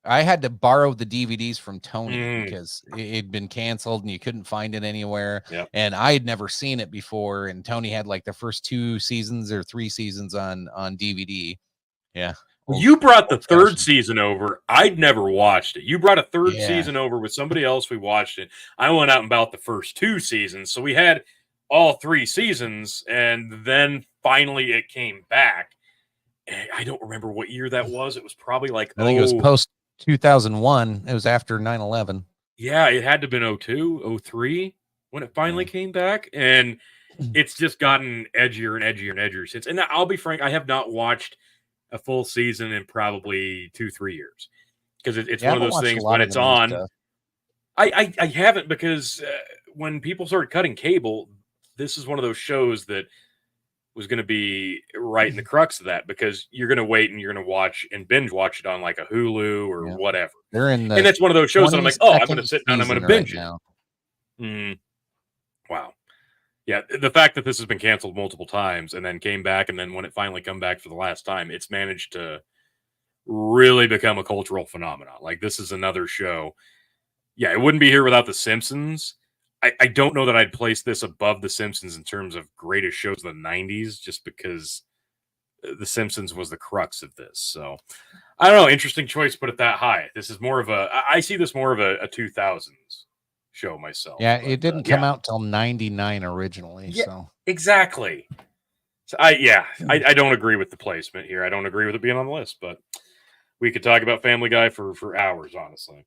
I had to borrow the DVDs from Tony because it'd been canceled and you couldn't find it anywhere. Yep. And I had never seen it before. And Tony had like the first 2 seasons or 3 seasons on DVD. Yeah. You brought the 3rd season over. I'd never watched it. You brought a 3rd season over with somebody else. We watched it. I went out and bought the first 2 seasons. So we had all 3 seasons, and then finally it came back. I don't remember what year that was. It was probably like I think it was post 2001. It was after 9/11. Yeah, it had to have been 02, 03 when it finally came back, and it's just gotten edgier and edgier and edgier since. And I'll be frank, I have not watched a full season in probably 2-3 years because it's one of those things when it's on. I haven't, because when people started cutting cable, this is one of those shows that was going to be right in the crux of that, because you're going to wait and you're going to watch and binge watch it on like a Hulu or whatever. They're in the and that's one of those shows that I'm like, oh, I'm going to sit down, I'm going to binge now. Wow. Yeah, the fact that this has been canceled multiple times and then came back, and then when it finally come back for the last time, it's managed to really become a cultural phenomenon. Like, this is another show. Yeah, it wouldn't be here without The Simpsons. I don't know that I'd place this above The Simpsons in terms of greatest shows of the 90s, just because The Simpsons was the crux of this. So, I don't know. Interesting choice to put it that high. This is more of I see this more of a 2000s show myself. Yeah, but, it didn't come out till 99 originally. Yeah, so exactly. So I don't agree with the placement here. I don't agree with it being on the list, but we could talk about Family Guy for hours, honestly.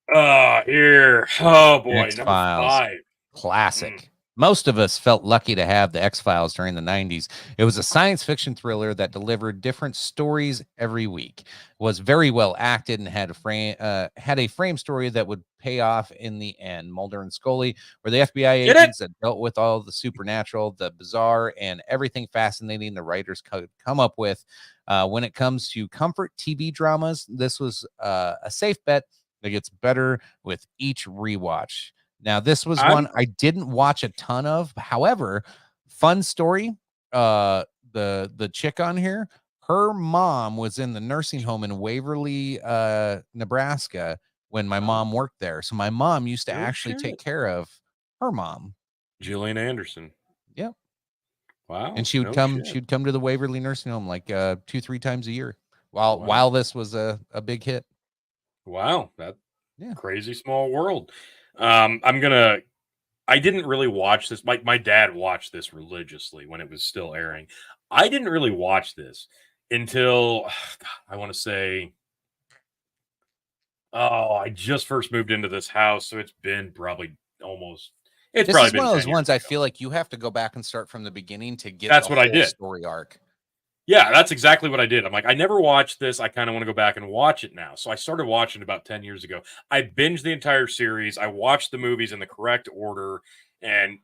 Here. Oh boy, X-Files. number 5. Classic. Most of us felt lucky to have the X-Files during the 90s. It was a science fiction thriller that delivered different stories every week, was very well acted, and had a frame story that would pay off in the end. Mulder and Scully were the FBI agents that dealt with all the supernatural, the bizarre, and everything fascinating the writers could come up with. When it comes to comfort TV dramas, this was a safe bet that gets better with each rewatch. Now, this was one I didn't watch a ton of. However, fun story. The chick on here, her mom was in the nursing home in Waverly, Nebraska, when my mom worked there. So my mom used to actually take care of her mom, Gillian Anderson. Yep. Wow. And she would come to the Waverly nursing home like 2-3 times a year while this was a big hit. Wow, that crazy small world. I didn't really watch this. My dad watched this religiously when it was still airing. I didn't really watch this until I want to say, I just first moved into this house, so it's been probably almost. It's this probably is been one of those ones ago. I feel like you have to go back and start from the beginning to get. That's what I did. Story arc. Yeah, that's exactly what I did. I'm like, I never watched this. I kind of want to go back and watch it now. So I started watching it about 10 years ago. I binged the entire series. I watched the movies in the correct order. And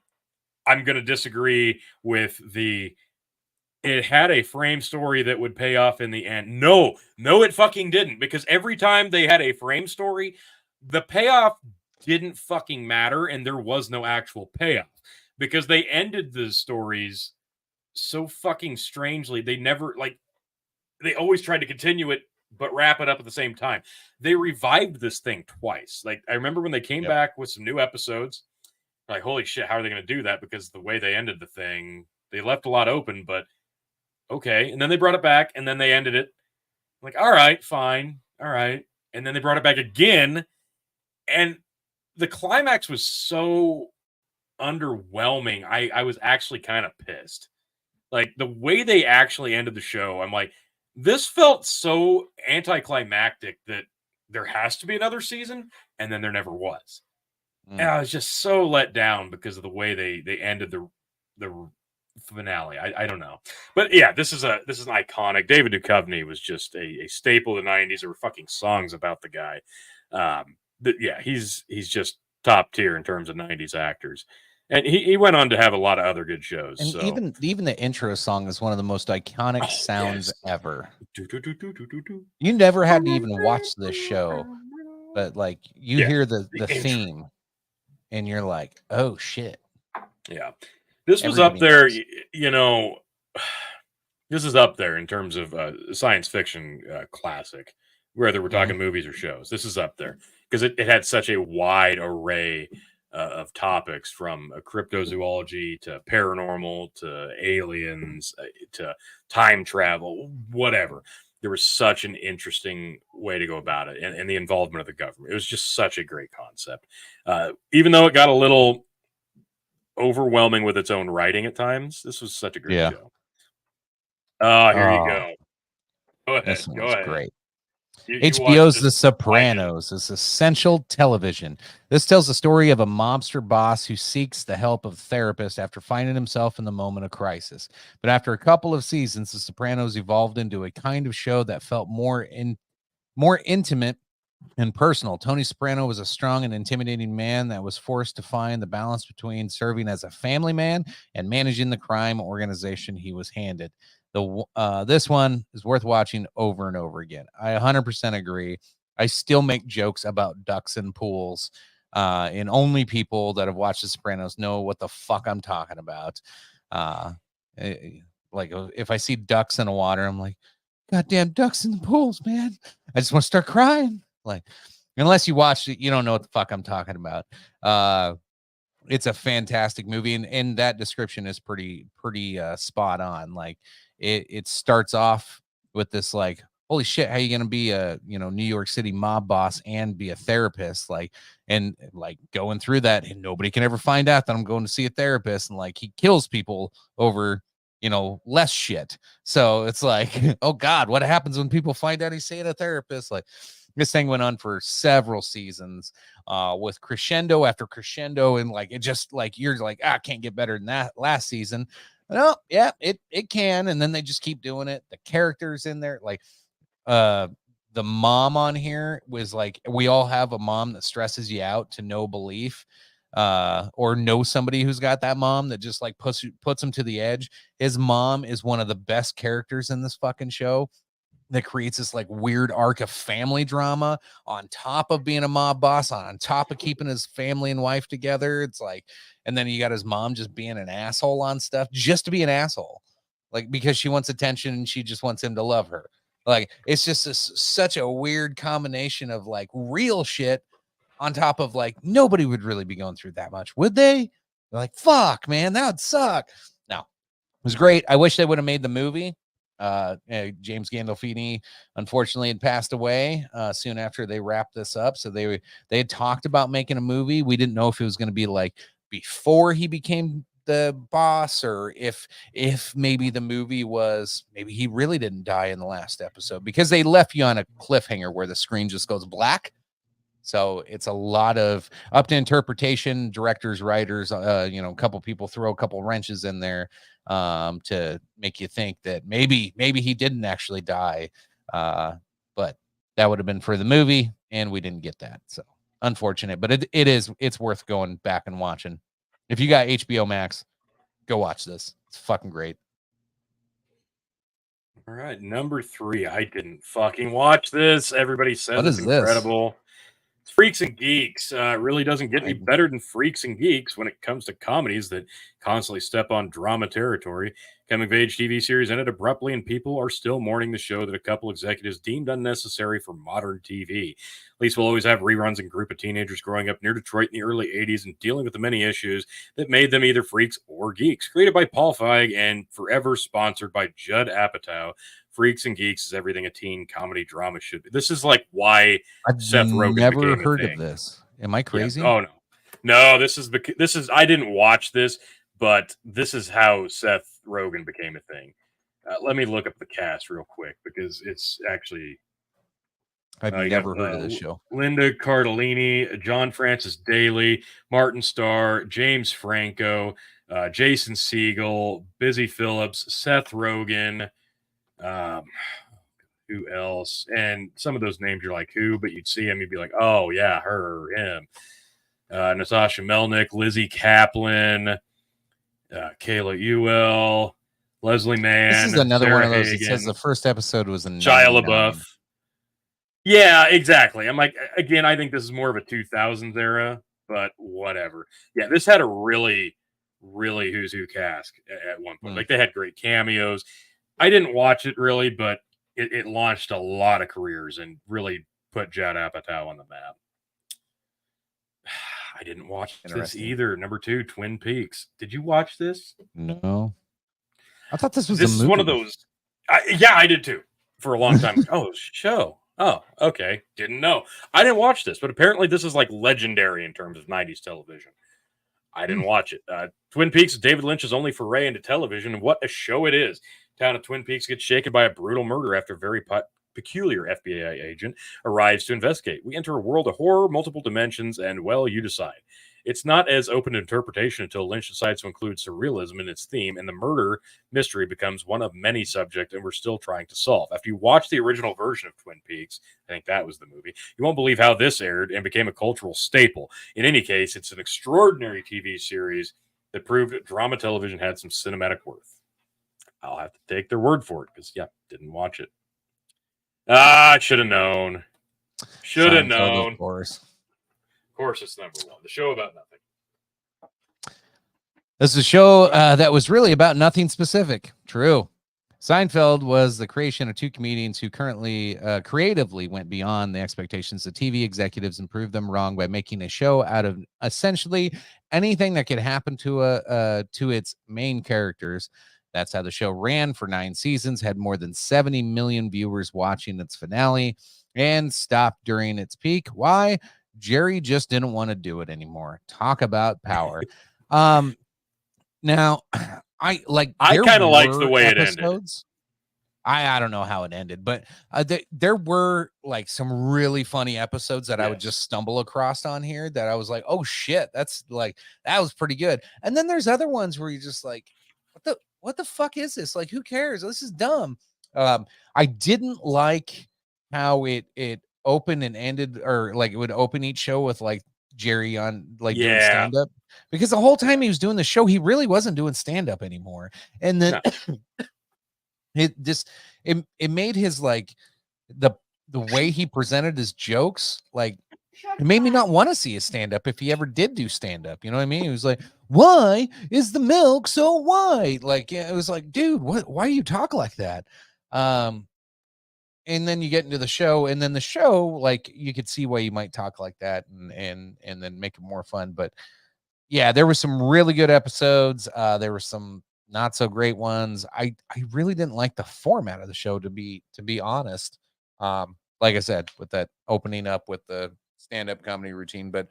I'm going to disagree with it had a frame story that would pay off in the end. No, it fucking didn't. Because every time they had a frame story, the payoff didn't fucking matter. And there was no actual payoff. Because they ended the stories so fucking strangely. They never, they always tried to continue it but wrap it up at the same time. They revived this thing twice. Like, I remember when they came back with some new episodes, like, holy shit, how are they going to do that? Because the way they ended the thing, they left a lot open, but okay. And then they brought it back, and then they ended it. Like, all right, fine, all right. And then they brought it back again, and the climax was so underwhelming. I was actually kind of pissed. Like, the way they actually ended the show, I'm like, this felt so anticlimactic that there has to be another season, and then there never was. And I was just so let down because of the way they ended the finale. I don't know. But yeah, this is an iconic. David Duchovny was just a staple of the 90s. There were fucking songs about the guy. He's just top tier in terms of 90s actors. And he went on to have a lot of other good shows. And so. even the intro song is one of the most iconic sounds ever. You never had to even watch this show, but like you hear the theme, and you're like, oh shit. Yeah, this was up there. You know, this is up there in terms of science fiction classic. Whether we're talking movies or shows, this is up there because it had such a wide array of topics, from cryptozoology to paranormal to aliens to time travel, whatever. There was such an interesting way to go about it, and the involvement of the government. It was just such a great concept. Even though it got a little overwhelming with its own writing at times, this was such a great show. Here you go. Go ahead. This one's great. HBO's The Sopranos is essential television. This tells the story of a mobster boss who seeks the help of a therapist after finding himself in the moment of crisis. But after a couple of seasons, The Sopranos evolved into a kind of show that felt more intimate and personal. Tony Soprano was a strong and intimidating man that was forced to find the balance between serving as a family man and managing the crime organization he was handed. This one is worth watching over and over again. I 100% agree. I still make jokes about ducks and pools, and only people that have watched The Sopranos know what the fuck I'm talking about. Like if I see ducks in the water, I'm like, goddamn ducks in the pools, man. I just want to start crying. Like, unless you watched it, you don't know what the fuck I'm talking about. It's a fantastic movie, and that description is pretty spot on. Like, it starts off with this like, holy shit, how you gonna be a New York City mob boss and be a therapist? Like, and like going through that, and nobody can ever find out that I'm going to see a therapist, and like he kills people over less shit. So it's like, oh God, what happens when people find out he's seeing a therapist? Like, this thing went on for several seasons, with crescendo after crescendo, and like it just like you're like, can't get better than that last season. No, yeah, it can, and then they just keep doing it. The characters in there, like the mom on here was like, we all have a mom that stresses you out to no belief, or know somebody who's got that mom that just like puts him to the edge. His mom is one of the best characters in this fucking show, that creates this like weird arc of family drama on top of being a mob boss, on top of keeping his family and wife together. It's like, and then you got his mom just being an asshole on stuff, just to be an asshole, like because she wants attention and she just wants him to love her. Like, it's just such a weird combination of like real shit on top of like, nobody would really be going through that much, would they? They're like, fuck, man, that would suck. No, it was great. I wish they would have made the movie. James Gandolfini unfortunately had passed away soon after they wrapped this up. So they had talked about making a movie. We didn't know if it was going to be like before he became the boss, or if maybe the movie was, maybe he really didn't die in the last episode, because they left you on a cliffhanger where the screen just goes black. So it's a lot of up to interpretation, directors, writers, a couple people throw a couple wrenches in there to make you think that maybe he didn't actually die. But that would have been for the movie, and we didn't get that. So unfortunate, but it's worth going back and watching. If you got HBO Max, go watch this. It's fucking great. All right, number 3. I didn't fucking watch this. Everybody says it's incredible. It's Freaks and Geeks. It really doesn't get any better than Freaks and Geeks when it comes to comedies that constantly step on drama territory. Coming of age TV series ended abruptly, and people are still mourning the show that a couple executives deemed unnecessary for modern TV. At least we'll always have reruns and group of teenagers growing up near Detroit in the early 80s and dealing with the many issues that made them either freaks or geeks. Created by Paul Feig and forever sponsored by Judd Apatow, Freaks and Geeks is everything a teen comedy drama should be. This is like why Seth Rogen never heard of this. Am I crazy? Yeah. Oh no. This is I didn't watch this, but this is how Seth Rogen became a thing. Let me look up the cast real quick, because it's actually I've never heard of this show. Linda Cardellini, John Francis Daly, Martin Starr, James Franco, Jason Segel, Busy Phillips, Seth Rogen. Who else? And some of those names you're like, who? But you'd see him, you'd be like, oh yeah, her, him. Natasha Melnick, Lizzie Kaplan, Kayla Ewell, Leslie Mann. This is another Sarah one of those. Hagen, It says the first episode was in Shia LaBeouf. Yeah, exactly. I'm like, again, I think this is more of a 2000s era, but whatever. Yeah, this had a really, really who's who cast at one point. Like, they had great cameos. I didn't watch it really, but it launched a lot of careers and really put Judd Apatow on the map. I didn't watch this either. Number 2, Twin Peaks. Did you watch this? No. I thought this was This is one of those. I did too for a long time. Oh, show. Oh, okay. Didn't know. I didn't watch this, but apparently this is like legendary in terms of 90s television. I didn't watch it. Twin Peaks is David Lynch's only foray into television, and what a show it is. Town of Twin Peaks gets shaken by a brutal murder after a very peculiar FBI agent arrives to investigate. We enter a world of horror, multiple dimensions, and, well, you decide. It's not as open to interpretation until Lynch decides to include surrealism in its theme, and the murder mystery becomes one of many subjects, and we're still trying to solve. After you watch the original version of Twin Peaks, I think that was the movie, you won't believe how this aired and became a cultural staple. In any case, it's an extraordinary TV series that proved that drama television had some cinematic worth. I'll have to take their word for it because, didn't watch it. I should have known. Should have known. Of course. Of course, it's number one. The show about nothing. This is a show that was really about nothing specific. True. Seinfeld was the creation of two comedians who currently creatively went beyond the expectations of TV executives and proved them wrong by making a show out of essentially anything that could happen to its main characters. That's how the show ran for 9 seasons, had more than 70 million viewers watching its finale, and stopped during its peak. Why? Jerry just didn't want to do it anymore. Talk about power. Now, I kind of liked the way it ended. I don't know how it ended, but there were like some really funny episodes that I would just stumble across on here that I was like, oh shit, that was pretty good. And then there's other ones where you're just like, what the fuck is this? Like, who cares? This is dumb. I didn't like how it opened and ended, or like it would open each show with like Jerry on like doing stand-up, because the whole time he was doing the show, he really wasn't doing stand-up anymore. And then it made his like the way he presented his jokes, like it made me not want to see his stand-up if he ever did do stand-up. You know what I mean? He was like, why is the milk so white? Like, it was like, dude, why do you talk like that? And then you get into the show, and then the show, like, you could see why you might talk like that and then make it more fun. But yeah, there were some really good episodes. There were some not so great ones. I really didn't like the format of the show, to be honest. Like I said, with that opening up with the stand-up comedy routine, but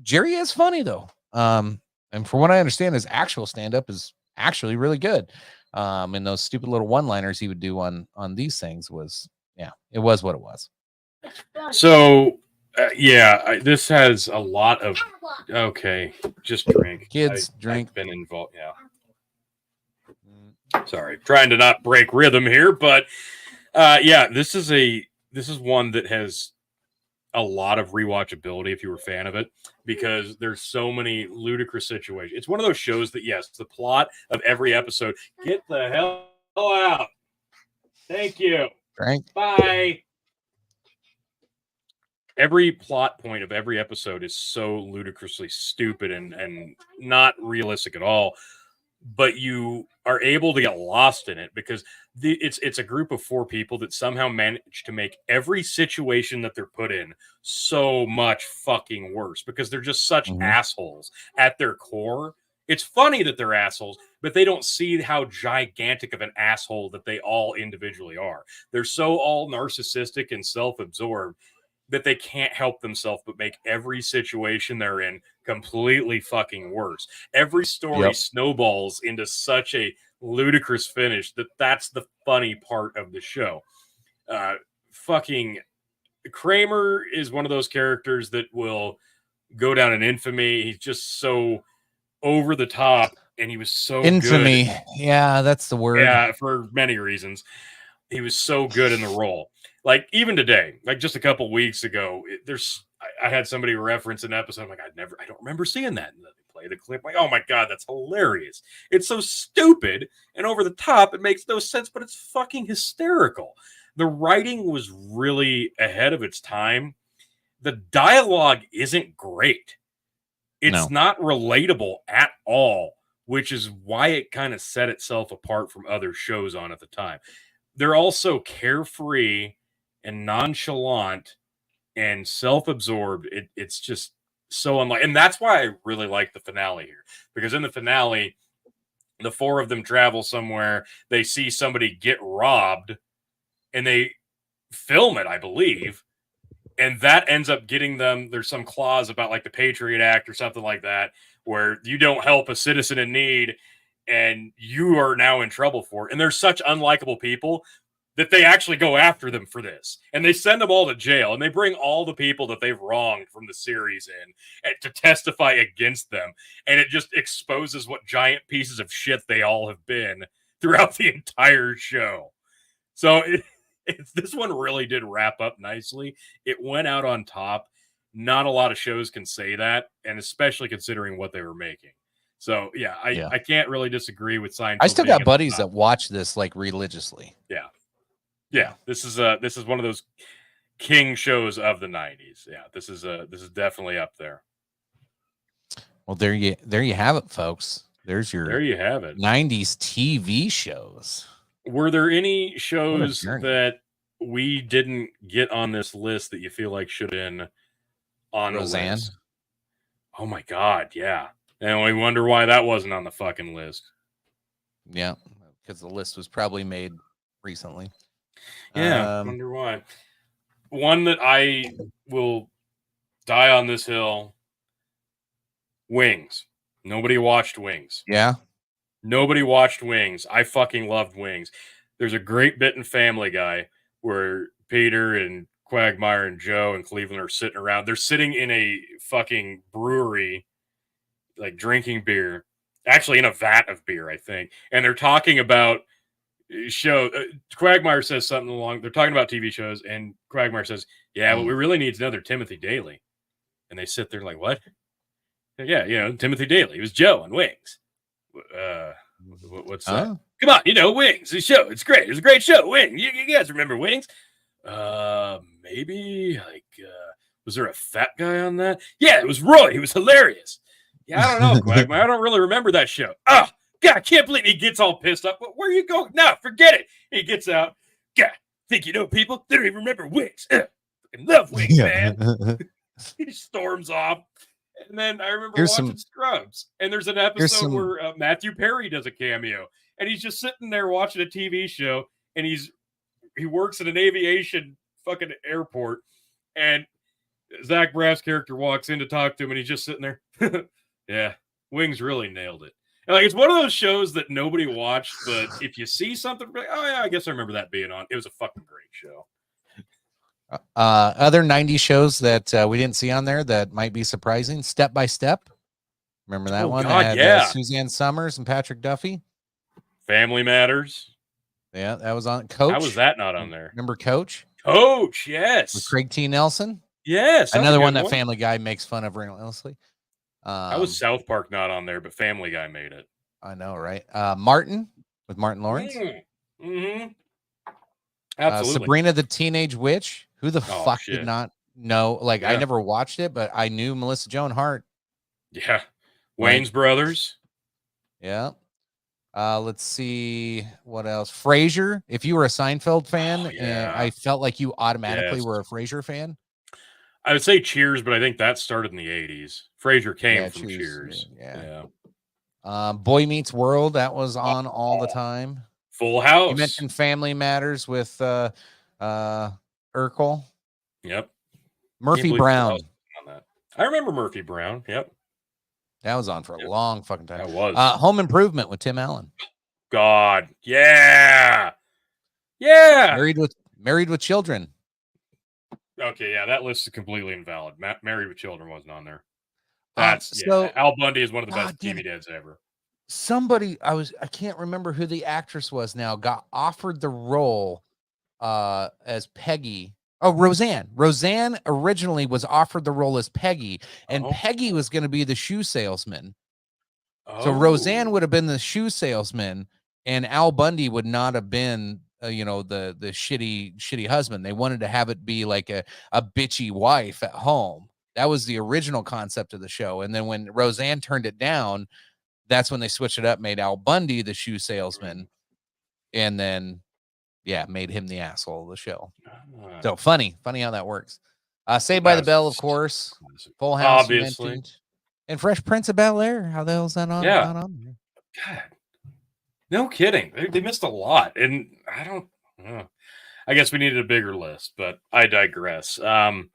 Jerry is funny though. And from what I understand, his actual stand-up is actually really good. And those stupid little one-liners he would do on these things was, it was what it was. So, this has a lot of, okay, just drink. Kids, drink. I've been involved, Sorry, trying to not break rhythm here, but this is one that has a lot of rewatchability if you were a fan of it, because there's so many ludicrous situations. It's one of those shows that, yes, the plot of every episode, get the hell out. Thank you. Frank. Bye. Every plot point of every episode is so ludicrously stupid and not realistic at all, but you are able to get lost in it because it's a group of 4 people that somehow manage to make every situation that they're put in so much fucking worse because they're just such assholes at their core. It's funny that they're assholes, but they don't see how gigantic of an asshole that they all individually are. They're so all narcissistic and self-absorbed that they can't help themselves but make every situation they're in completely fucking worse. Every story snowballs into such a ludicrous finish that's the funny part of the show. Fucking Kramer is one of those characters that will go down in infamy. He's just so over the top, and he was so infamy. Good. Yeah, that's the word. Yeah, for many reasons. He was so good in the role. Like, even today, like just a couple weeks ago, I had somebody reference an episode. I'm like, I don't remember seeing that. And then they play the clip. I'm like, oh my God, that's hilarious. It's so stupid and over the top. It makes no sense, but it's fucking hysterical. The writing was really ahead of its time. The dialogue isn't great. It's not relatable at all, which is why it kind of set itself apart from other shows on at the time. They're also carefree and nonchalant and self-absorbed. It's just so unlike, and that's why I really like the finale here, because in the finale, the 4 of them travel somewhere, they see somebody get robbed, and they film it, I believe, and that ends up getting them. There's some clause about like the Patriot Act or something like that, where you don't help a citizen in need, and you are now in trouble for it. And they're such unlikable people. that they actually go after them for this. And they send them all to jail, and they bring all the people that they've wronged from the series in to testify against them. And it just exposes what giant pieces of shit they all have been throughout the entire show. So this one really did wrap up nicely. It went out on top. Not a lot of shows can say that, and especially considering what they were making. So yeah, I can't really disagree with Seinfeld. I still got buddies that watch this like religiously. Yeah. This is one of those king shows of the 90s. Yeah, this is definitely up there. Well, there you have it, folks. There you have it. 90s TV shows. Were there any shows that we didn't get on this list that you feel like should have been on Roseanne? The list? Oh my God, yeah. And we wonder why that wasn't on the fucking list. Yeah, because the list was probably made recently. Yeah, wonder why. One that I will die on this hill, Wings. Nobody watched Wings. Yeah. Nobody watched Wings. I fucking loved Wings. There's a great bit in Family Guy where Peter and Quagmire and Joe and Cleveland are sitting around. They're sitting in a fucking brewery, like drinking beer, actually in a vat of beer, I think. And they're talking about Quagmire says something along, they're talking about TV shows, and Quagmire says, yeah, what we really need is another Timothy Daly. And they sit there like, what? Yeah, Timothy Daly. He was Joe on Wings. What's that? Come on, Wings. The show. It's great. It was a great show. Wings. You guys remember Wings? Maybe was there a fat guy on that? Yeah, it was Roy. He was hilarious. Yeah, I don't know, Quagmire. I don't really remember that show. God, I can't believe he gets all pissed up. Where are you going? No, forget it. He gets out. God, think you know people? They don't even remember Wings. I love Wings, man. He storms off. And then I remember watching Scrubs. And there's an episode where Matthew Perry does a cameo. And he's just sitting there watching a TV show. And he works at an aviation fucking airport. And Zach Braff's character walks in to talk to him. And he's just sitting there. Yeah, Wings really nailed it. And it's one of those shows that nobody watched. But if you see something, like, oh yeah, I guess I remember that being on. It was a fucking great show. Other 90s shows that we didn't see on there that might be surprising. Step by Step. Remember that one? God, that had, Suzanne Summers and Patrick Duffy. Family Matters. Yeah, that was on. Coach. How was that not on there? Remember Coach? Coach, yes. With Craig T. Nelson. Yes. Another one that Family Guy makes fun of relentlessly. How was South Park not on there, but Family Guy made it? I know, right? Martin with Martin Lawrence. Mm-hmm. Absolutely. Sabrina the Teenage Witch. Who the fuck did not know? I never watched it, but I knew Melissa Joan Hart. Yeah. Wayne's Brothers. Yeah. Let's see what else. Frasier. If you were a Seinfeld fan, I felt like you automatically were a Frasier fan. I would say Cheers, but I think that started in the 80s. Frasier came from Cheers. Yeah. Boy Meets World. That was on all the time. Full House. You mentioned Family Matters with Urkel. Yep. Murphy Brown. On that. I remember Murphy Brown. Yep. That was on for a long fucking time. That was. Home Improvement with Tim Allen. God. Yeah. Yeah. Married with Children. Okay, yeah, that list is completely invalid. Married with Children wasn't on there. Al Bundy is one of the best TV dads ever. Somebody, I can't remember who the actress was now, got offered the role as Peggy. Oh, Roseanne. Roseanne originally was offered the role as Peggy, and Peggy was going to be the shoe salesman. So Roseanne would have been the shoe salesman, and Al Bundy would not have been, the shitty husband. They wanted to have it be like a bitchy wife at home. That was the original concept of the show. And then when Roseanne turned it down, that's when they switched it up, made Al Bundy the shoe salesman, and then made him the asshole of the show. So funny how that works. Saved by the Bell, of course. Full House, obviously, and Fresh Prince of Bel-Air. How the hell is that on? Yeah. Not on there? God, no kidding. They missed a lot, and I don't know. I guess we needed a bigger list, but I digress. I'm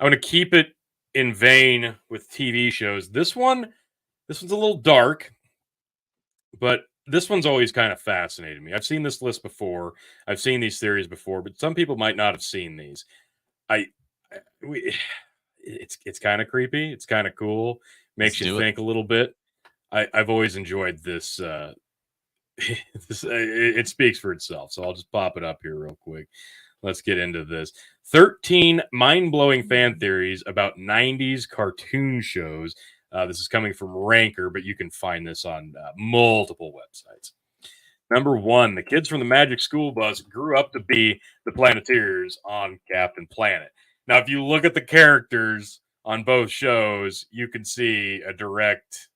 going to keep it in vein with TV shows. This one's a little dark, but this one's always kind of fascinated me. I've seen this list before. I've seen these theories before, but some people might not have seen these. It's kind of creepy. It's kind of cool. Makes you think a little bit. I've always enjoyed this. It speaks for itself. So I'll just pop it up here real quick. Let's get into this. 13 mind-blowing fan theories about 90s cartoon shows. This is coming from Ranker, but you can find this on multiple websites. Number 1, the kids from the Magic School Bus grew up to be the Planeteers on Captain Planet. Now, if you look at the characters on both shows, you can see a direct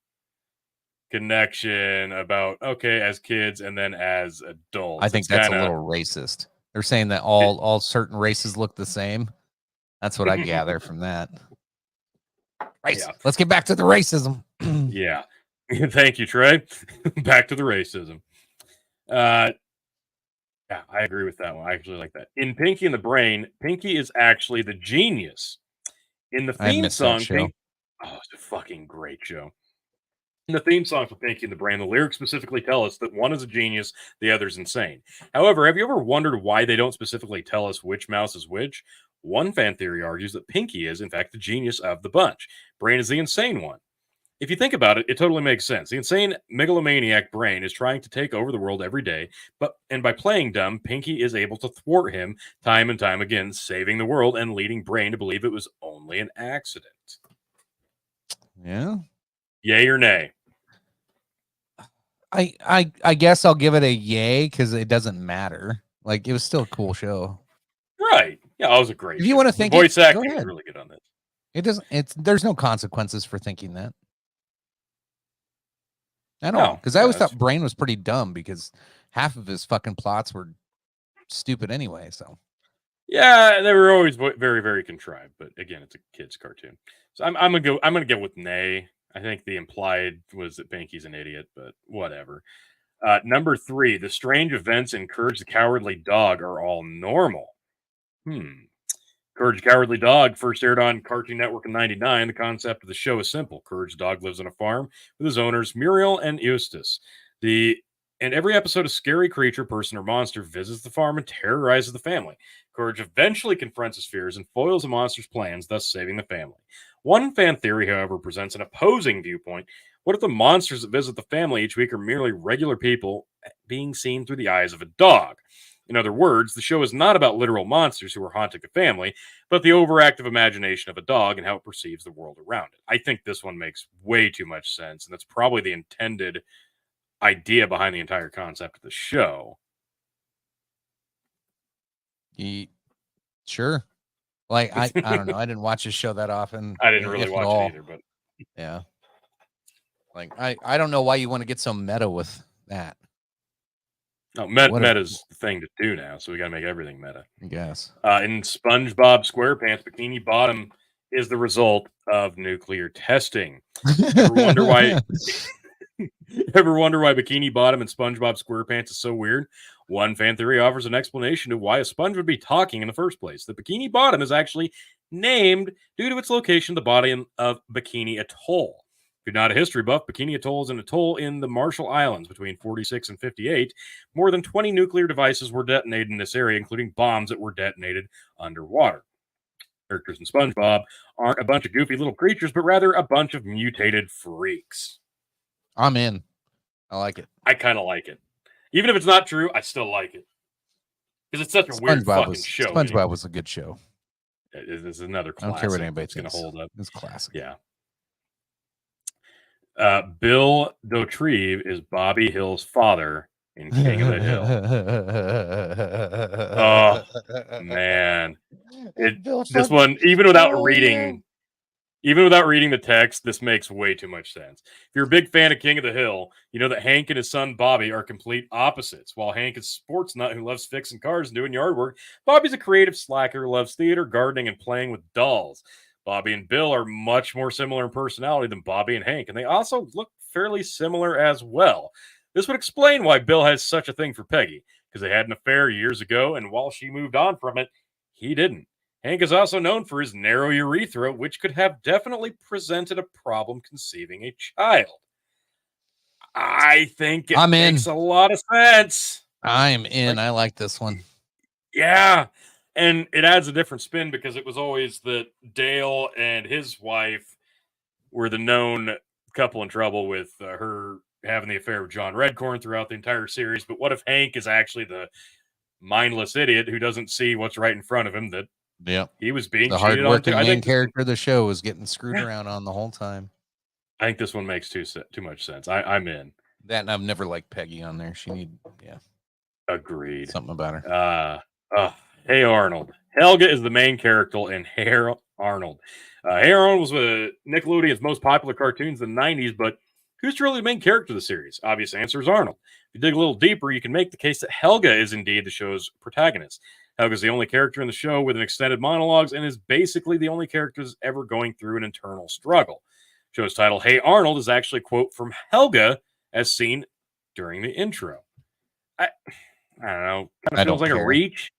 connection about, okay, as kids and then as adults. I think that's a little racist. They're saying that all certain races look the same. That's what I gather from that. Yeah. Let's get back to the racism. Yeah. Thank you, Trey. Back to the racism. Yeah, I agree with that one. I actually like that. In Pinky and the Brain, Pinky is actually the genius. In the theme song, it's a fucking great show. In the theme song for Pinky and the Brain, the lyrics specifically tell us that one is a genius, the other's insane. However, have you ever wondered why they don't specifically tell us which mouse is which? One fan theory argues that Pinky is, in fact, the genius of the bunch. Brain is the insane one. If you think about it, it totally makes sense. The insane megalomaniac Brain is trying to take over the world every day, and by playing dumb, Pinky is able to thwart him time and time again, saving the world and leading Brain to believe it was only an accident. Yeah. Yay or nay? I guess I'll give it a yay because it doesn't matter. Like, it was still a cool show. Right. Yeah, it was a great show. If you want to think voice acting is really good on this. It doesn't there's no consequences for thinking that. I don't know. Because I always thought Brain was pretty dumb because half of his fucking plots were stupid anyway. So yeah, they were always very, very contrived. But again, it's a kid's cartoon. So I'm gonna go with nay. I think the implied was that Pinky's an idiot, but whatever. Number 3, the strange events in Courage the Cowardly Dog are all normal. Courage the Cowardly Dog first aired on Cartoon Network in 1999. The concept of the show is simple. Courage the dog lives on a farm with his owners, Muriel and Eustace. And every episode, a scary creature, person, or monster visits the farm and terrorizes the family. Courage eventually confronts his fears and foils the monster's plans, thus saving the family. One fan theory, however, presents an opposing viewpoint. What if the monsters that visit the family each week are merely regular people being seen through the eyes of a dog? In other words, the show is not about literal monsters who are haunting a family, but the overactive imagination of a dog and how it perceives the world around it. I think this one makes way too much sense, and that's probably the intended idea behind the entire concept of the show. Sure. Like, I don't know. I didn't watch this show that often. I didn't really watch it either, but yeah. Like, I don't know why you want to get so meta with that. No, meta's the thing to do now, so we got to make everything meta. I guess. In SpongeBob SquarePants, Bikini Bottom is the result of nuclear testing. Ever wonder why Bikini Bottom and SpongeBob SquarePants is so weird? One fan theory offers an explanation to why a sponge would be talking in the first place. The Bikini Bottom is actually named due to its location at the bottom of Bikini Atoll. If you're not a history buff, Bikini Atoll is an atoll in the Marshall Islands between 46 and 58. More than 20 nuclear devices were detonated in this area, including bombs that were detonated underwater. Characters in SpongeBob aren't a bunch of goofy little creatures, but rather a bunch of mutated freaks. I'm in. I like it. I kind of like it. Even if it's not true, I still like it. Because it's such a weird fucking show. SpongeBob was a good show. It is another classic. I don't care what anybody thinks. Going to hold up. It's classic. Yeah. Bill Dauterive is Bobby Hill's father in King of the Hill. Oh, man. This one, even without reading the text, this makes way too much sense. If you're a big fan of King of the Hill, you know that Hank and his son Bobby are complete opposites. While Hank is a sports nut who loves fixing cars and doing yard work, Bobby's a creative slacker who loves theater, gardening, and playing with dolls. Bobby and Bill are much more similar in personality than Bobby and Hank, and they also look fairly similar as well. This would explain why Bill has such a thing for Peggy, because they had an affair years ago, and while she moved on from it, he didn't. Hank is also known for his narrow urethra, which could have definitely presented a problem conceiving a child. I think it I'm makes a lot of sense. I'm in. I like this one. Yeah. And it adds a different spin because it was always that Dale and his wife were the known couple in trouble with her having the affair with John Redcorn throughout the entire series. But what if Hank is actually the mindless idiot who doesn't see what's right in front of him, that he was being the cheated on hardworking too? I main think character of the show was getting screwed around on the whole time. I think this one makes too much sense. I'm in. That, and I've never liked Peggy on there. Agreed. Something about her. Hey Arnold. Helga is the main character in Hey Arnold. Hey Arnold was one of Nickelodeon's most popular cartoons in the 90s, but who's really the main character of the series? Obvious answer is Arnold. If you dig a little deeper, you can make the case that Helga is indeed the show's protagonist. Helga is the only character in the show with an extended monologues and is basically the only character that's ever going through an internal struggle. Show's title, Hey Arnold, is actually a quote from Helga as seen during the intro. I don't know. Kind of feels like a reach.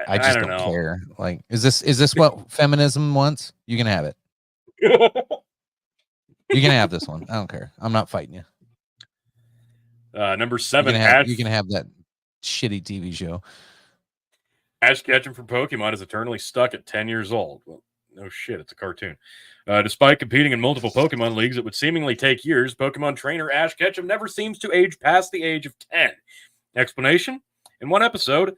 I just don't care. Like, is this what feminism wants? You can have it. You can have this one. I don't care. I'm not fighting you. Number 7. You can have that shitty TV show. Ash Ketchum from Pokemon is eternally stuck at 10 years old. Well, no shit, it's a cartoon. Despite competing in multiple Pokemon leagues that would seemingly take years, Pokemon trainer Ash Ketchum never seems to age past the age of 10. Explanation? In one episode,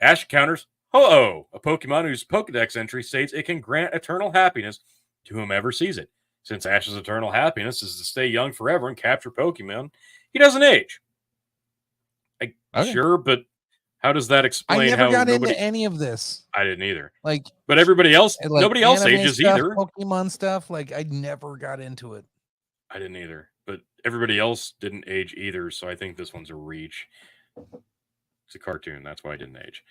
Ash encounters Ho-Oh, a Pokemon whose Pokedex entry states it can grant eternal happiness to whomever sees it. Since Ash's eternal happiness is to stay young forever and capture Pokemon, he doesn't age. Sure, but how does that explain how I never got into any of this. I didn't either. Like, but everybody else, like nobody else ages stuff, either. Pokemon stuff, like I never got into it. I didn't either, but everybody else didn't age either, so I think this one's a reach. It's a cartoon, that's why I didn't age.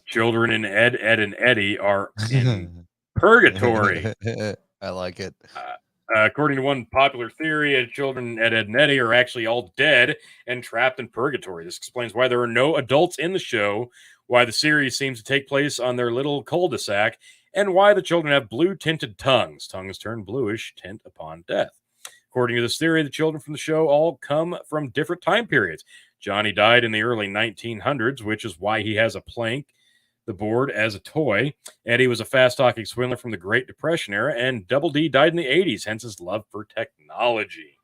Children in Ed, and Eddie are in purgatory. I like it. According to one popular theory, children Ed, and Eddie are actually all dead and trapped in purgatory. This explains why there are no adults in the show, why the series seems to take place on their little cul-de-sac, and why the children have blue-tinted tongues. Tongues turn bluish tint upon death. According to this theory, the children from the show all come from different time periods. Johnny died in the early 1900s, which is why he has a plank, the board, as a toy. Eddie was a fast-talking swindler from the Great Depression era, and Double D died in the 80s, hence his love for technology.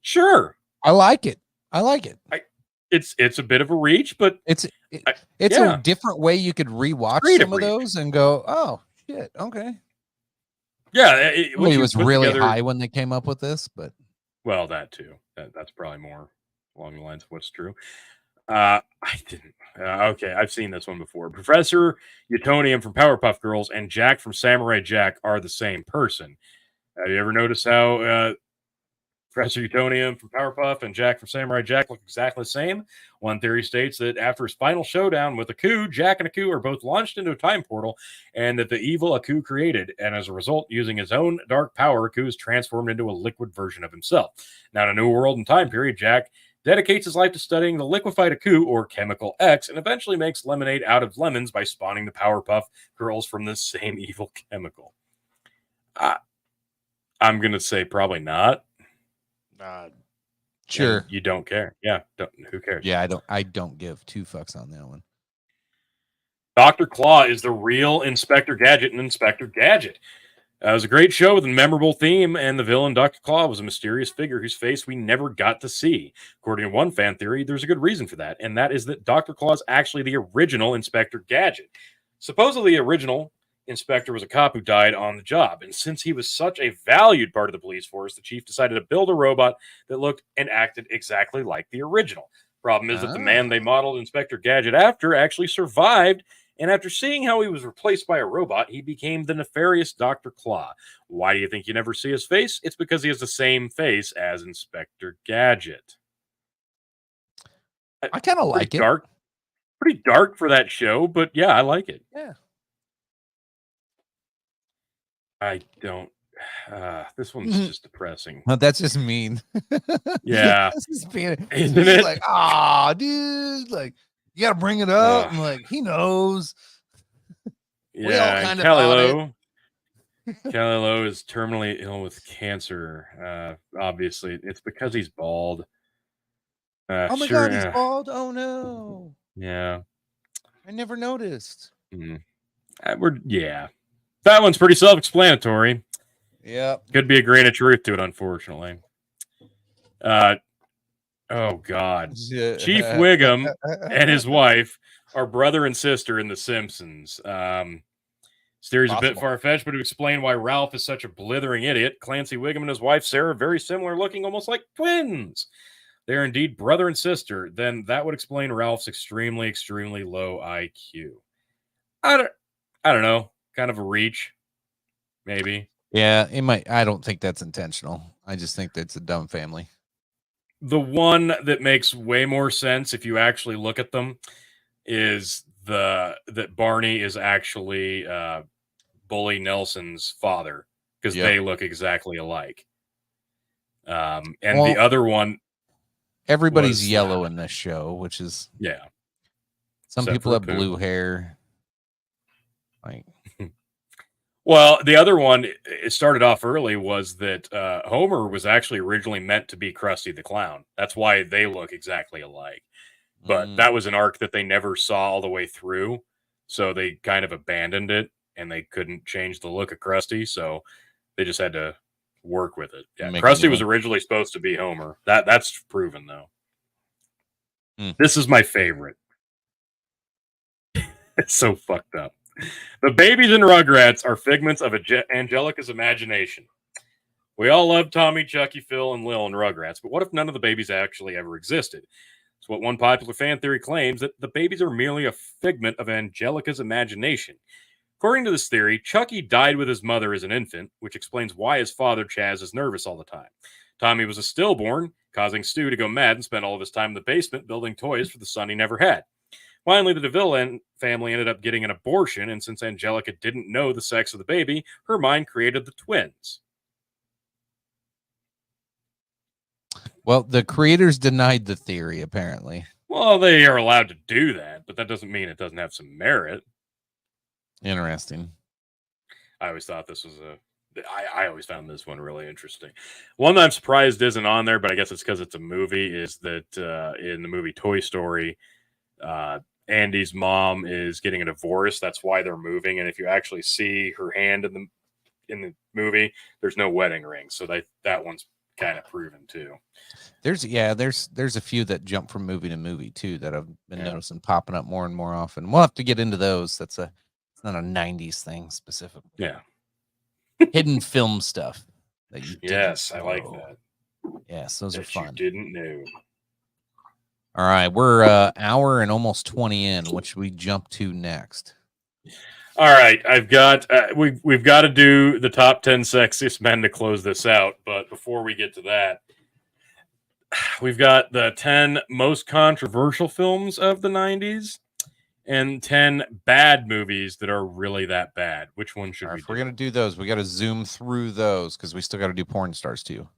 Sure. I like it. It's a bit of a reach, but it's a different way you could rewatch some of those and go, oh, shit, okay. Yeah. It was really high when they came up with this, but... Well, that too. That's probably more along the lines of what's true. I didn't. Okay, I've seen this one before. Professor Utonium from Powerpuff Girls and Jack from Samurai Jack are the same person. Have you ever noticed how Professor Utonium from Powerpuff and Jack from Samurai Jack look exactly the same? One theory states that after his final showdown with Aku, Jack and Aku are both launched into a time portal, and that the evil Aku created, and as a result, using his own dark power, Aku is transformed into a liquid version of himself. Now, in a new world and time period, Jack dedicates his life to studying the liquefied Aku, or Chemical X, and eventually makes lemonade out of lemons by spawning the Powerpuff Girls from the same evil chemical. I'm going to say probably not. Sure. And you don't care. Yeah. Who cares? Yeah, I don't give two fucks on that one. Dr. Claw is the real Inspector Gadget and Inspector Gadget. It was a great show with a memorable theme, and the villain, Dr. Claw, was a mysterious figure whose face we never got to see. According to one fan theory, there's a good reason for that, and that is that Dr. Claw is actually the original Inspector Gadget. Supposedly, the original Inspector was a cop who died on the job, and since he was such a valued part of the police force, the chief decided to build a robot that looked and acted exactly like the original. Problem is that the man they modeled Inspector Gadget after actually survived, and after seeing how he was replaced by a robot, he became the nefarious Dr. Claw. Why do you think you never see his face? It's because he has the same face as Inspector Gadget. I kind of like it. Pretty dark for that show, but yeah, I like it. Yeah. I don't. This one's just depressing. Well, that's just mean. Yeah. Isn't it? Like, dude, like, you gotta bring it up. And like, he knows. Yeah, Callie Lowe. Kelly Lowe is terminally ill with cancer. Obviously, it's because he's bald. Oh my Sure, God, he's bald. Oh no. yeah. I never noticed. Yeah. That one's pretty self-explanatory. Yep. Could be a grain of truth to it, unfortunately. Oh God. Chief Wiggum and his wife are brother and sister in The Simpsons. This theory's a bit far-fetched, but to explain why Ralph is such a blithering idiot, Clancy Wiggum and his wife Sarah are very similar looking, almost like twins. They're indeed brother and sister. Then that would explain Ralph's extremely, extremely low IQ. I don't know. Kind of a reach. Maybe. Yeah, it might. I don't think that's intentional. I just think that's a dumb family. The one that makes way more sense if you actually look at them is that Barney is actually Bully Nelson's father, because they look exactly alike. And the other one, everybody's yellow in this show, which is some people have blue hair. Like, well, the other one, it started off early, was that Homer was actually originally meant to be Krusty the Clown. That's why they look exactly alike. But that was an arc that they never saw all the way through, so they kind of abandoned it, and they couldn't change the look of Krusty, so they just had to work with it. Yeah, Krusty was originally supposed to be Homer. That's proven, though. This is my favorite. It's so fucked up. The babies in Rugrats are figments of Angelica's imagination. We all love Tommy, Chucky, Phil, and Lil in Rugrats, but what if none of the babies actually ever existed? It's what one popular fan theory claims, that the babies are merely a figment of Angelica's imagination. According to this theory, Chucky died with his mother as an infant, which explains why his father, Chaz, is nervous all the time. Tommy was a stillborn, causing Stu to go mad and spend all of his time in the basement building toys for the son he never had. Finally, the DeVille family ended up getting an abortion, and since Angelica didn't know the sex of the baby, her mind created the twins. Well, the creators denied the theory, apparently. Well, they are allowed to do that, but that doesn't mean it doesn't have some merit. Interesting. I always thought this was I always found this one really interesting. One that I'm surprised isn't on there, but I guess it's because it's a movie, is that in the movie Toy Story, Andy's mom is getting a divorce. That's why they're moving. And if you actually see her hand in the movie, there's no wedding ring. So that one's kind of proven too. There's a few that jump from movie to movie too that I've been noticing popping up more and more often. We'll have to get into those. It's not a 90s thing specifically. Yeah. Hidden film stuff. Yes, I like that. Yes, those are fun. You didn't know. All right, we're hour and almost 20 in. What should we jump to next? All right, I've got we've got to do the top 10 sexiest men to close this out. But before we get to that, we've got the 10 most controversial films of the 90s and 10 bad movies that are really that bad. Which one should we do? If we're gonna do those, we got to zoom through those because we still got to do porn stars too.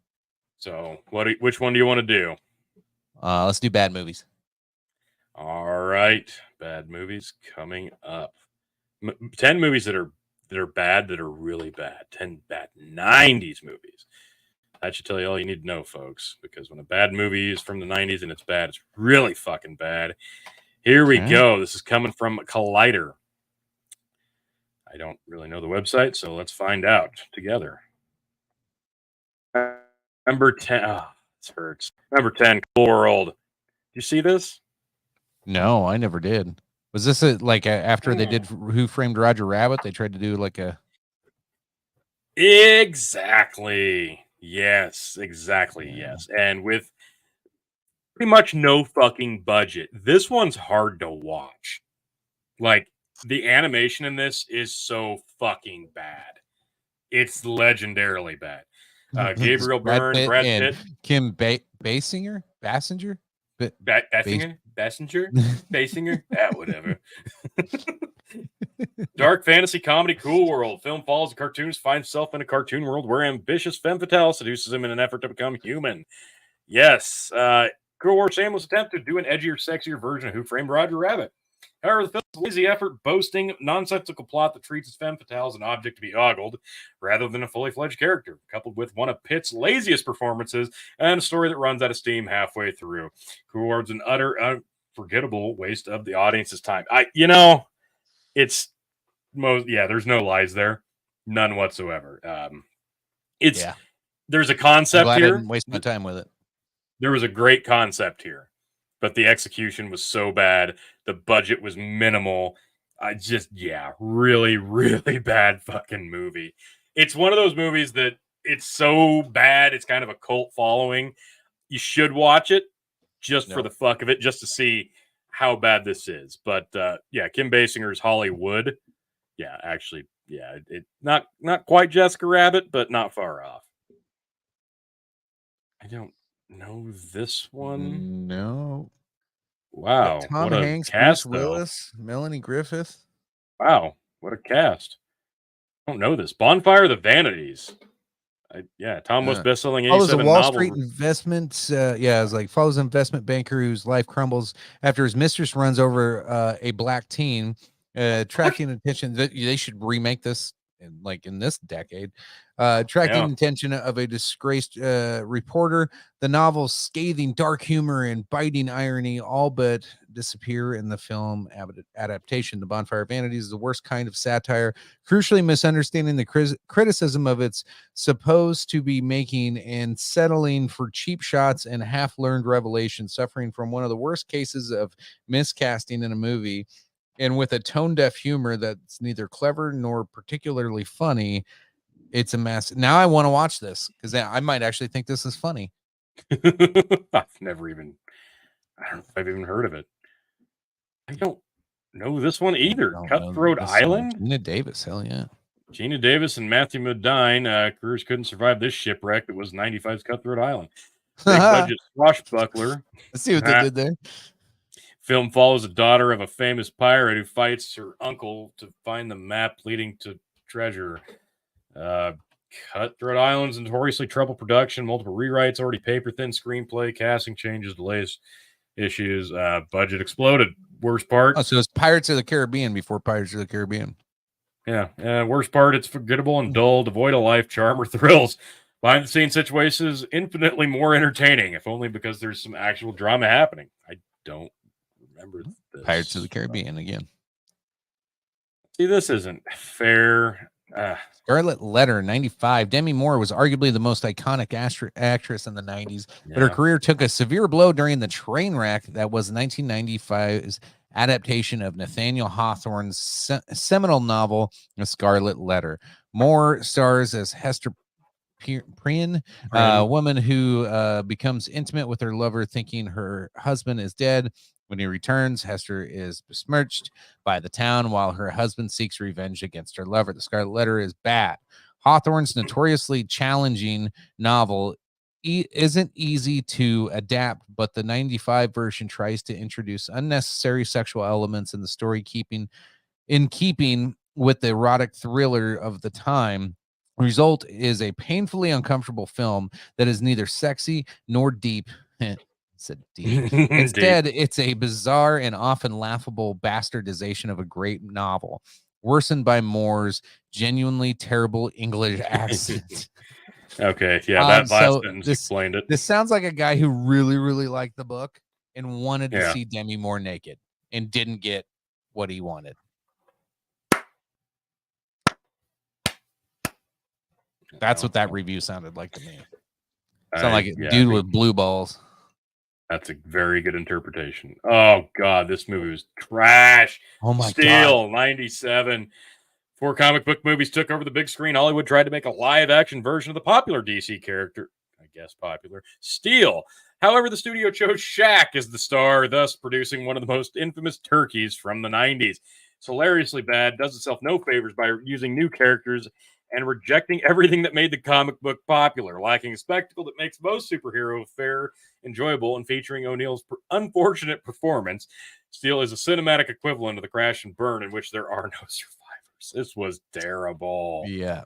So, which one do you want to do? Let's do bad movies. All right, bad movies coming up. 10 movies that are bad, that are really bad. 10 bad 90s movies. That should tell you all you need to know, folks, because when a bad movie is from the 90s and it's bad, it's really fucking bad. Here we go. This is coming from Collider. I don't really know the website, so let's find out together. Number 10. Oh, this hurts. Number 10, Cool World. Did you see this? No, I never did. Was this after they did Who Framed Roger Rabbit? They tried to do like a... Exactly. Yes, exactly. Yeah. Yes. And with pretty much no fucking budget, this one's hard to watch. Like, the animation in this is so fucking bad. It's legendarily bad. Gabriel Byrne, Brad Pitt, Kim Basinger, Basinger, whatever. Dark fantasy comedy, Cool World. Film follows a cartoonist finds himself in a cartoon world where ambitious femme fatale seduces him in an effort to become human. Yes, Cool World shameless attempt to do an edgier, sexier version of Who Framed Roger Rabbit. However, the film's a lazy effort, boasting nonsensical plot that treats its femme fatale as an object to be ogled, rather than a fully fledged character, coupled with one of Pitt's laziest performances and a story that runs out of steam halfway through. Towards an utter, unforgettable waste of the audience's time. It's there's no lies there, none whatsoever. There's a concept I'm glad here. I didn't waste my time with it. There was a great concept here, but the execution was so bad. The budget was minimal. Really, really bad fucking movie. It's one of those movies that it's so bad, it's kind of a cult following. You should watch it just for the fuck of it, just to see how bad this is. But Kim Basinger's Hollywood. Yeah, actually, it not quite Jessica Rabbit, but not far off. I don't know this one. No. Wow. Tom what Hanks, a cast, Bruce Willis, Melanie Griffith. Wow. What a cast. I don't know this. Bonfire of the Vanities. Tom West bestselling follows a 87 Wall novel. Street investment. It's like follows an investment banker whose life crumbles after his mistress runs over a black teen, attracting attention. They should remake this in this decade. Attracting attention of a disgraced reporter. The novel's scathing dark humor and biting irony all but disappear in the film adaptation. The Bonfire of Vanities is the worst kind of satire, crucially misunderstanding the criticism of its supposed to be making and settling for cheap shots and half-learned revelations, suffering from one of the worst cases of miscasting in a movie, and with a tone-deaf humor that's neither clever nor particularly funny. It's a mess. Now I want to watch this because I might actually think this is funny. I don't know if I've even heard of it. I don't know this one either. Cutthroat Island? Gina Davis, hell yeah. Gina Davis and Matthew Modine, careers couldn't survive this shipwreck that was 95's Cutthroat Island. Big budget swashbuckler. Let's see what they did there. Film follows a daughter of a famous pirate who fights her uncle to find the map leading to treasure. Cutthroat Island's notoriously troubled production, multiple rewrites, already paper-thin screenplay, casting changes, delays, issues, budget exploded. Worst part. Oh, so it's Pirates of the Caribbean before Pirates of the Caribbean. Yeah. Worst part, it's forgettable and dull, devoid of life, charm, or thrills. Behind-the-scenes situations, infinitely more entertaining, if only because there's some actual drama happening. I don't remember this. Pirates of the Caribbean again. See, this isn't fair. Scarlet Letter, 95. Demi Moore was arguably the most iconic actress in the 90s, but her career took a severe blow during the train wreck that was 1995's adaptation of Nathaniel Hawthorne's seminal novel, The Scarlet Letter. Moore stars as Hester Prynne, a woman who becomes intimate with her lover, thinking her husband is dead. When he returns, Hester is besmirched by the town while her husband seeks revenge against her lover. The Scarlet Letter is bad. Hawthorne's notoriously challenging novel isn't easy to adapt, but the 95 version tries to introduce unnecessary sexual elements in the story, keeping with the erotic thriller of the time. Result is a painfully uncomfortable film that is neither sexy nor deep. Deep. Instead, it's a bizarre and often laughable bastardization of a great novel, worsened by Moore's genuinely terrible English accent. Okay, that last sentence explained it. This sounds like a guy who really, really liked the book and wanted to see Demi Moore naked and didn't get what he wanted. That's what that review sounded like to me. Sounded like a dude with blue balls. That's a very good interpretation. Oh, God, this movie was trash. Oh, my God. God. 97. Before comic book movies took over the big screen, Hollywood tried to make a live-action version of the popular DC character. I guess popular. Steel. However, the studio chose Shaq as the star, thus producing one of the most infamous turkeys from the 90s. It's hilariously bad, does itself no favors by using new characters and rejecting everything that made the comic book popular, lacking a spectacle that makes most superhero fare enjoyable, and featuring O'Neill's unfortunate performance. Steel is a cinematic equivalent of the crash and burn in which there are no survivors. This was terrible. Yeah.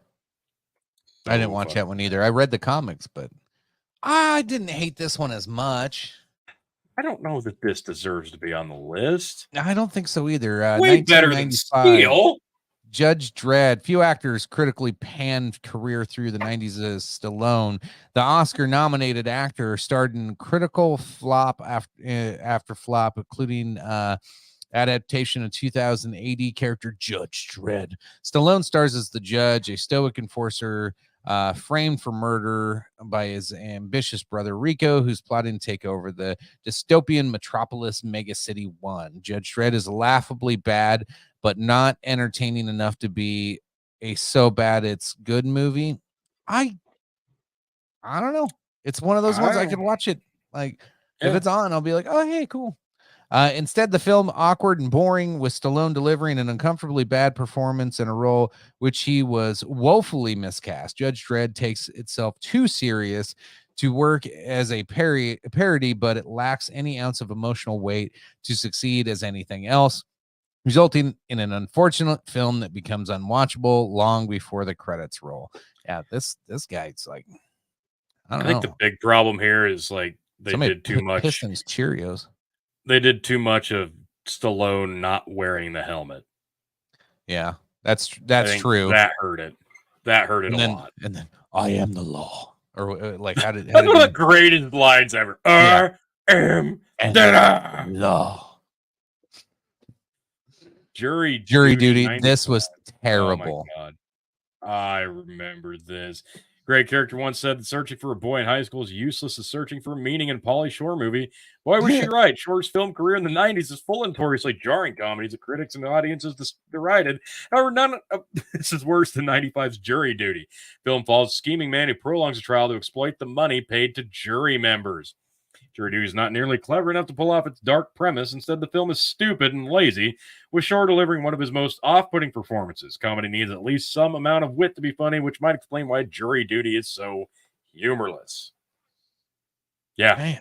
I didn't watch that one either. I read the comics, but I didn't hate this one as much. I don't know that this deserves to be on the list. I don't think so either. Way better than Steel. Judge Dredd. Few actors critically panned career through the 90s as Stallone. The Oscar-nominated actor starred in critical flop after flop, including adaptation of 2000 AD character Judge Dredd. Stallone stars as the judge, a stoic enforcer framed for murder by his ambitious brother Rico, who's plotting to take over the dystopian metropolis megacity 1. Judge Dredd is laughably bad, but not entertaining enough to be a so bad it's good movie. I don't know. It's one of those ones I can watch it. Like, if it's on, I'll be like, oh, hey, cool. Instead, the film awkward and boring, with Stallone delivering an uncomfortably bad performance in a role which he was woefully miscast. Judge Dredd takes itself too serious to work as a parody, but it lacks any ounce of emotional weight to succeed as anything else, resulting in an unfortunate film that becomes unwatchable long before the credits roll. Yeah, this guy's like, I think the big problem here is like Somebody did too much. Pistons Cheerios. They did too much of Stallone not wearing the helmet. Yeah, that's true. That hurt it. That hurt it a lot. And then I am the law, or like how did one of the greatest lines ever. I am the law. Jury duty. This was terrible. Oh my God. I remember this. Great character once said that searching for a boy in high school is useless as searching for meaning in a Pauly Shore movie. Boy, was she right. Shore's film career in the 90s is full of notoriously jarring comedies that critics and audiences derided. However, none of this is worse than 95's Jury Duty. Film follows a scheming man who prolongs a trial to exploit the money paid to jury members. Jury Duty is not nearly clever enough to pull off its dark premise. Instead, the film is stupid and lazy, with Shore delivering one of his most off-putting performances. Comedy needs at least some amount of wit to be funny, which might explain why Jury Duty is so humorless. Yeah. Man,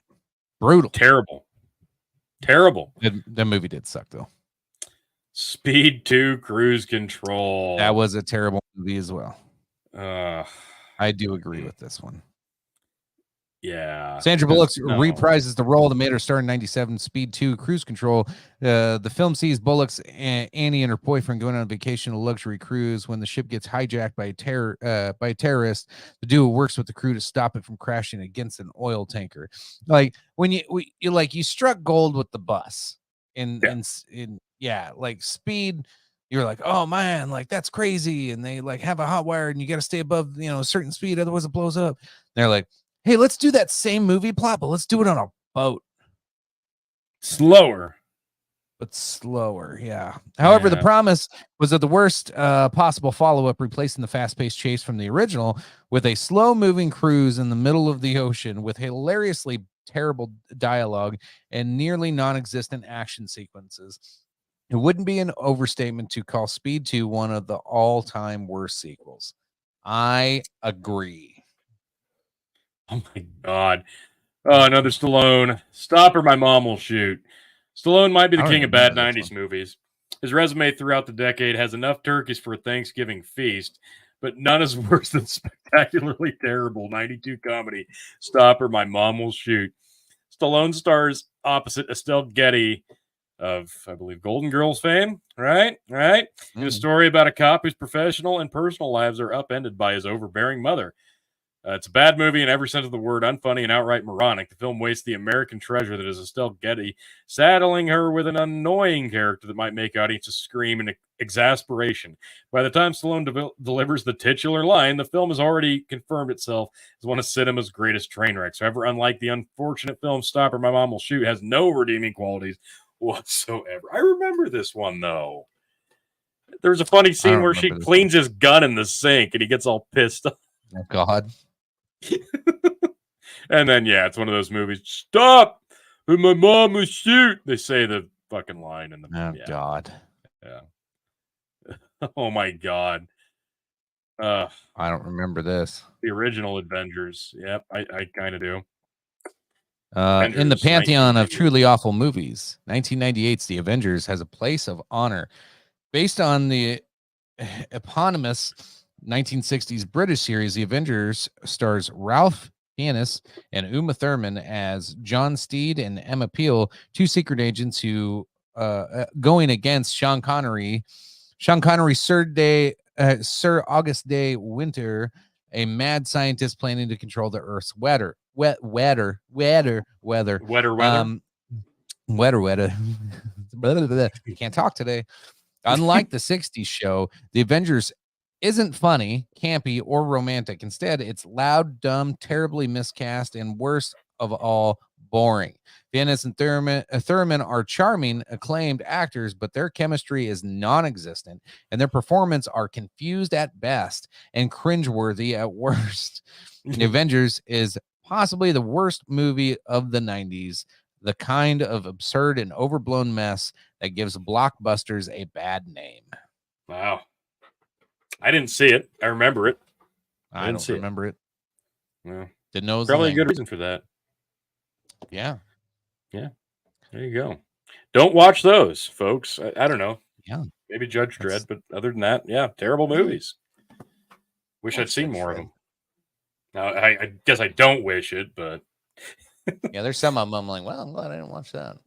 brutal. Terrible. The movie did suck, though. Speed 2 Cruise Control. That was a terrible movie as well. I do agree with this one. Yeah. Sandra Bullock reprises the role that made her star in 97 Speed 2 Cruise Control. The film sees Bullock's Annie and her boyfriend going on vacation, a luxury cruise. When the ship gets hijacked by a terrorist, the duo works with the crew to stop it from crashing against an oil tanker. Like when you struck gold with the bus like Speed. You're like, oh man, like that's crazy. And they like have a hot wire and you got to stay above, a certain speed. Otherwise it blows up. They're like, hey, let's do that same movie plot, but let's do it on a boat. Slower. Yeah. However, the promise was that the worst possible follow-up, replacing the fast-paced chase from the original with a slow-moving cruise in the middle of the ocean with hilariously terrible dialogue and nearly non-existent action sequences. It wouldn't be an overstatement to call Speed 2 one of the all-time worst sequels. I agree. Oh my God. Another Stallone. Stop or my mom will shoot. Stallone might be the king of bad 90s movies. His resume throughout the decade has enough turkeys for a Thanksgiving feast, but none is worse than spectacularly terrible 92 comedy Stop or My Mom Will Shoot. Stallone stars opposite Estelle Getty of, I believe, Golden Girls fame, right? In a story about a cop whose professional and personal lives are upended by his overbearing mother. It's a bad movie in every sense of the word, unfunny and outright moronic. The film wastes the American treasure that is Estelle Getty, saddling her with an annoying character that might make audiences scream in exasperation. By the time Stallone delivers the titular line, the film has already confirmed itself as one of cinema's greatest train wrecks. However, unlike the unfortunate film Stop or My Mom Will Shoot, has no redeeming qualities whatsoever. I remember this one, though. There's a funny scene where she cleans his gun in the sink and he gets all pissed off. Oh, God. And then it's one of those movies. Stop, or my mom will shoot. They say the fucking line in the God. Yeah. Oh my God. I don't remember this. The original Avengers. Yep, I kind of do. In the pantheon of truly awful movies, 1998's The Avengers has a place of honor. Based on the eponymous 1960s British series, The Avengers stars Ralph pianist, and Uma Thurman as John Steed and Emma Peel, two secret agents who going against Sean Connery. Sean Connery's Sir August Day Winter, a mad scientist planning to control the Earth's weather. Wetter. Can't talk today. Unlike the 60s show, The Avengers isn't funny, campy, or romantic. Instead, it's loud, dumb, terribly miscast, and worst of all, boring. Pianist and Thurman are charming, acclaimed actors, but their chemistry is non-existent, and their performance are confused at best and cringeworthy at worst. The Avengers is possibly the worst movie of the 90s, the kind of absurd and overblown mess that gives blockbusters a bad name. Wow. I didn't see it. I remember it. I don't remember it. Well, didn't know it was probably a good reason for that. Yeah. Yeah. There you go. Don't watch those, folks. I don't know. Yeah. Maybe Judge Dredd, but other than that, yeah, terrible movies. Wish I'd seen more of them. Now, I guess I don't wish it, but yeah, there's some of them I'm like, well, I'm glad I didn't watch that.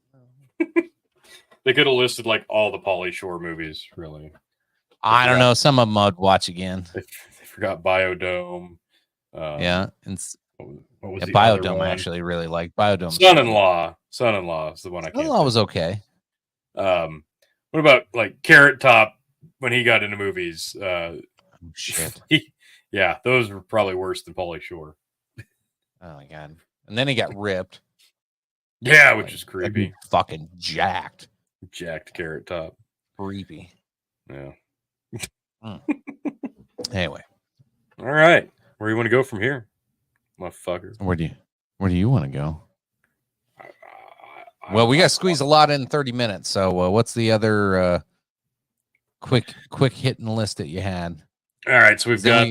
They could have listed like all the Pauly Shore movies, really. I don't know. Some of them I'd watch again. They forgot Biodome. Yeah, and what was the Biodome? other I actually really like Biodome. Son-in-law is the one I can't. Son-in-law was okay. What about like Carrot Top when he got into movies? Shit. Yeah, those were probably worse than Pauly Shore. Oh my god! And then he got ripped. Yeah, which is creepy. Fucking jacked. Jacked Carrot Top. Creepy. Yeah. Anyway. All right. Where do you want to go from here, motherfucker? Where do you want to go? Well, we got to squeeze a lot in 30 minutes. So what's the other quick hitting list that you had? All right. So we've got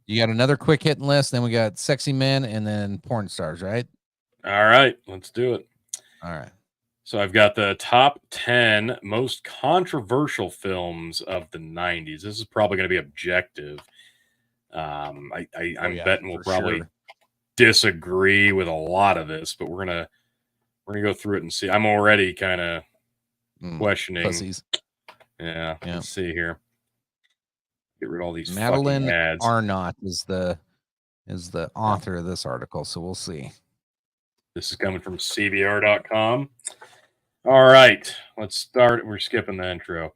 you got another quick hitting list. Then we got sexy men and then porn stars, right? All right. Let's do it. All right. So I've got the top 10 most controversial films of the 90s. This is probably going to be objective. I'm betting we'll probably disagree with a lot of this, but we're gonna go through it and see. I'm already kind of questioning. Pussies. Yeah. Let's see here. Get rid of all these Madeline fucking ads. Arnott is the author of this article, so we'll see. This is coming from CBR.com. All right, let's start. We're skipping the intro.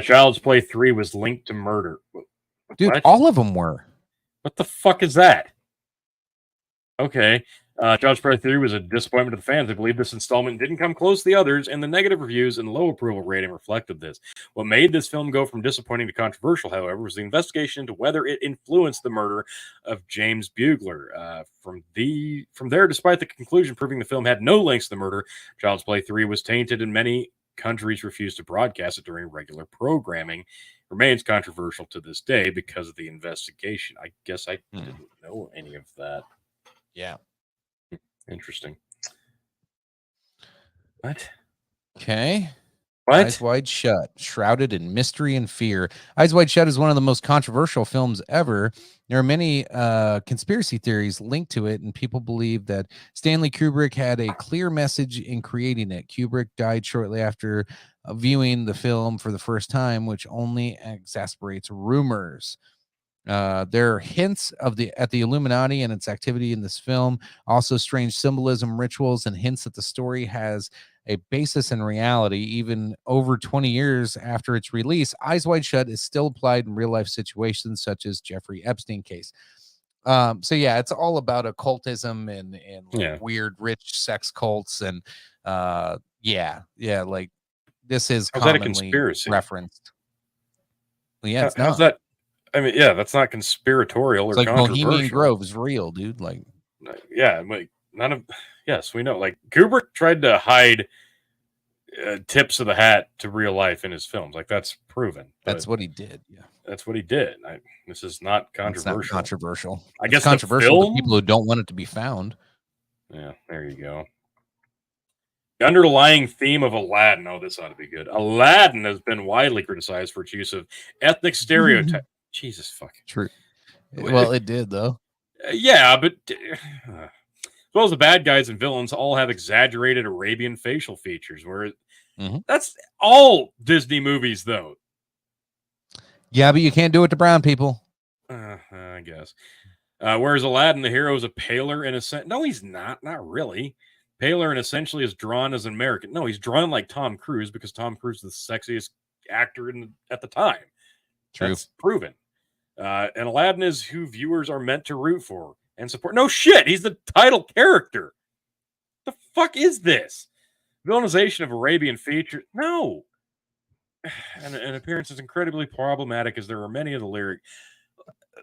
Child's Play 3 was linked to murder. Dude, what? All of them were. What the fuck is that? Okay. Child's Play 3 was a disappointment to the fans. They believe this installment didn't come close to the others, and the negative reviews and low approval rating reflected this. What made this film go from disappointing to controversial, however, was the investigation into whether it influenced the murder of James Bugler. From there, despite the conclusion proving the film had no links to the murder, Child's Play 3 was tainted, and many countries refused to broadcast it during regular programming. Remains controversial to this day because of the investigation. I guess I didn't know any of that. Yeah. Interesting. What? Okay. What? Eyes Wide Shut, shrouded in mystery and fear. Eyes Wide Shut is one of the most controversial films ever. There are many conspiracy theories linked to it, and people believe that Stanley Kubrick had a clear message in creating it. Kubrick died shortly after viewing the film for the first time, which only exasperates rumors. There are hints at the Illuminati and its activity in this film. Also, strange symbolism, rituals, and hints that the story has a basis in reality. Even over 20 years after its release, Eyes Wide Shut is still applied in real life situations such as Jeffrey Epstein case. So yeah, it's all about occultism and weird rich sex cults and like this is commonly referenced. Well, yeah, it's how's that? I mean, yeah, that's not conspiratorial or like controversial. Bohemian Grove is real, dude. Like, yeah, like none of. Yes, we know. Like Kubrick tried to hide tips of the hat to real life in his films. Like that's proven. That's what he did. Yeah, that's what he did. This is not controversial. It's not controversial. I guess it's controversial to people who don't want it to be found. Yeah, there you go. The underlying theme of Aladdin. Oh, this ought to be good. Aladdin has been widely criticized for its use of ethnic stereotypes. Jesus fucking true. Well, it did though. Yeah, but as well as the bad guys and villains all have exaggerated Arabian facial features, where that's all Disney movies, though. Yeah, but you can't do it to brown people. I guess. Whereas Aladdin, the hero, is a paler and no, he's not. Not really. Paler and essentially is drawn as an American. No, he's drawn like Tom Cruise because Tom Cruise is the sexiest actor at the time. True. That's proven. And Aladdin is who viewers are meant to root for and support. No shit, he's the title character. The fuck is this? Villainization of Arabian features? No. And an appearance is incredibly problematic as there are many of the lyric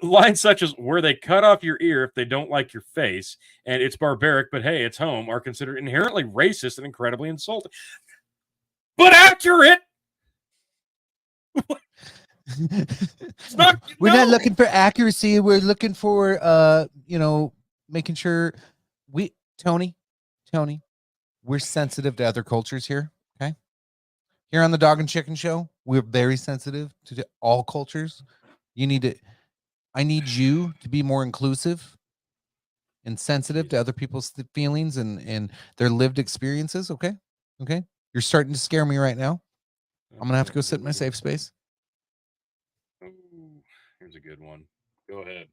lines such as where they cut off your ear if they don't like your face and it's barbaric, but hey, it's home are considered inherently racist and incredibly insulting. But accurate. We're not looking for accuracy. We're looking for making sure Tony, we're sensitive to other cultures here. Okay. Here on the Dog and Chicken Show, we're very sensitive to all cultures. I need you to be more inclusive and sensitive to other people's feelings and their lived experiences. Okay. You're starting to scare me right now. I'm going to have to go sit in my safe space. Here's a good one. Go ahead.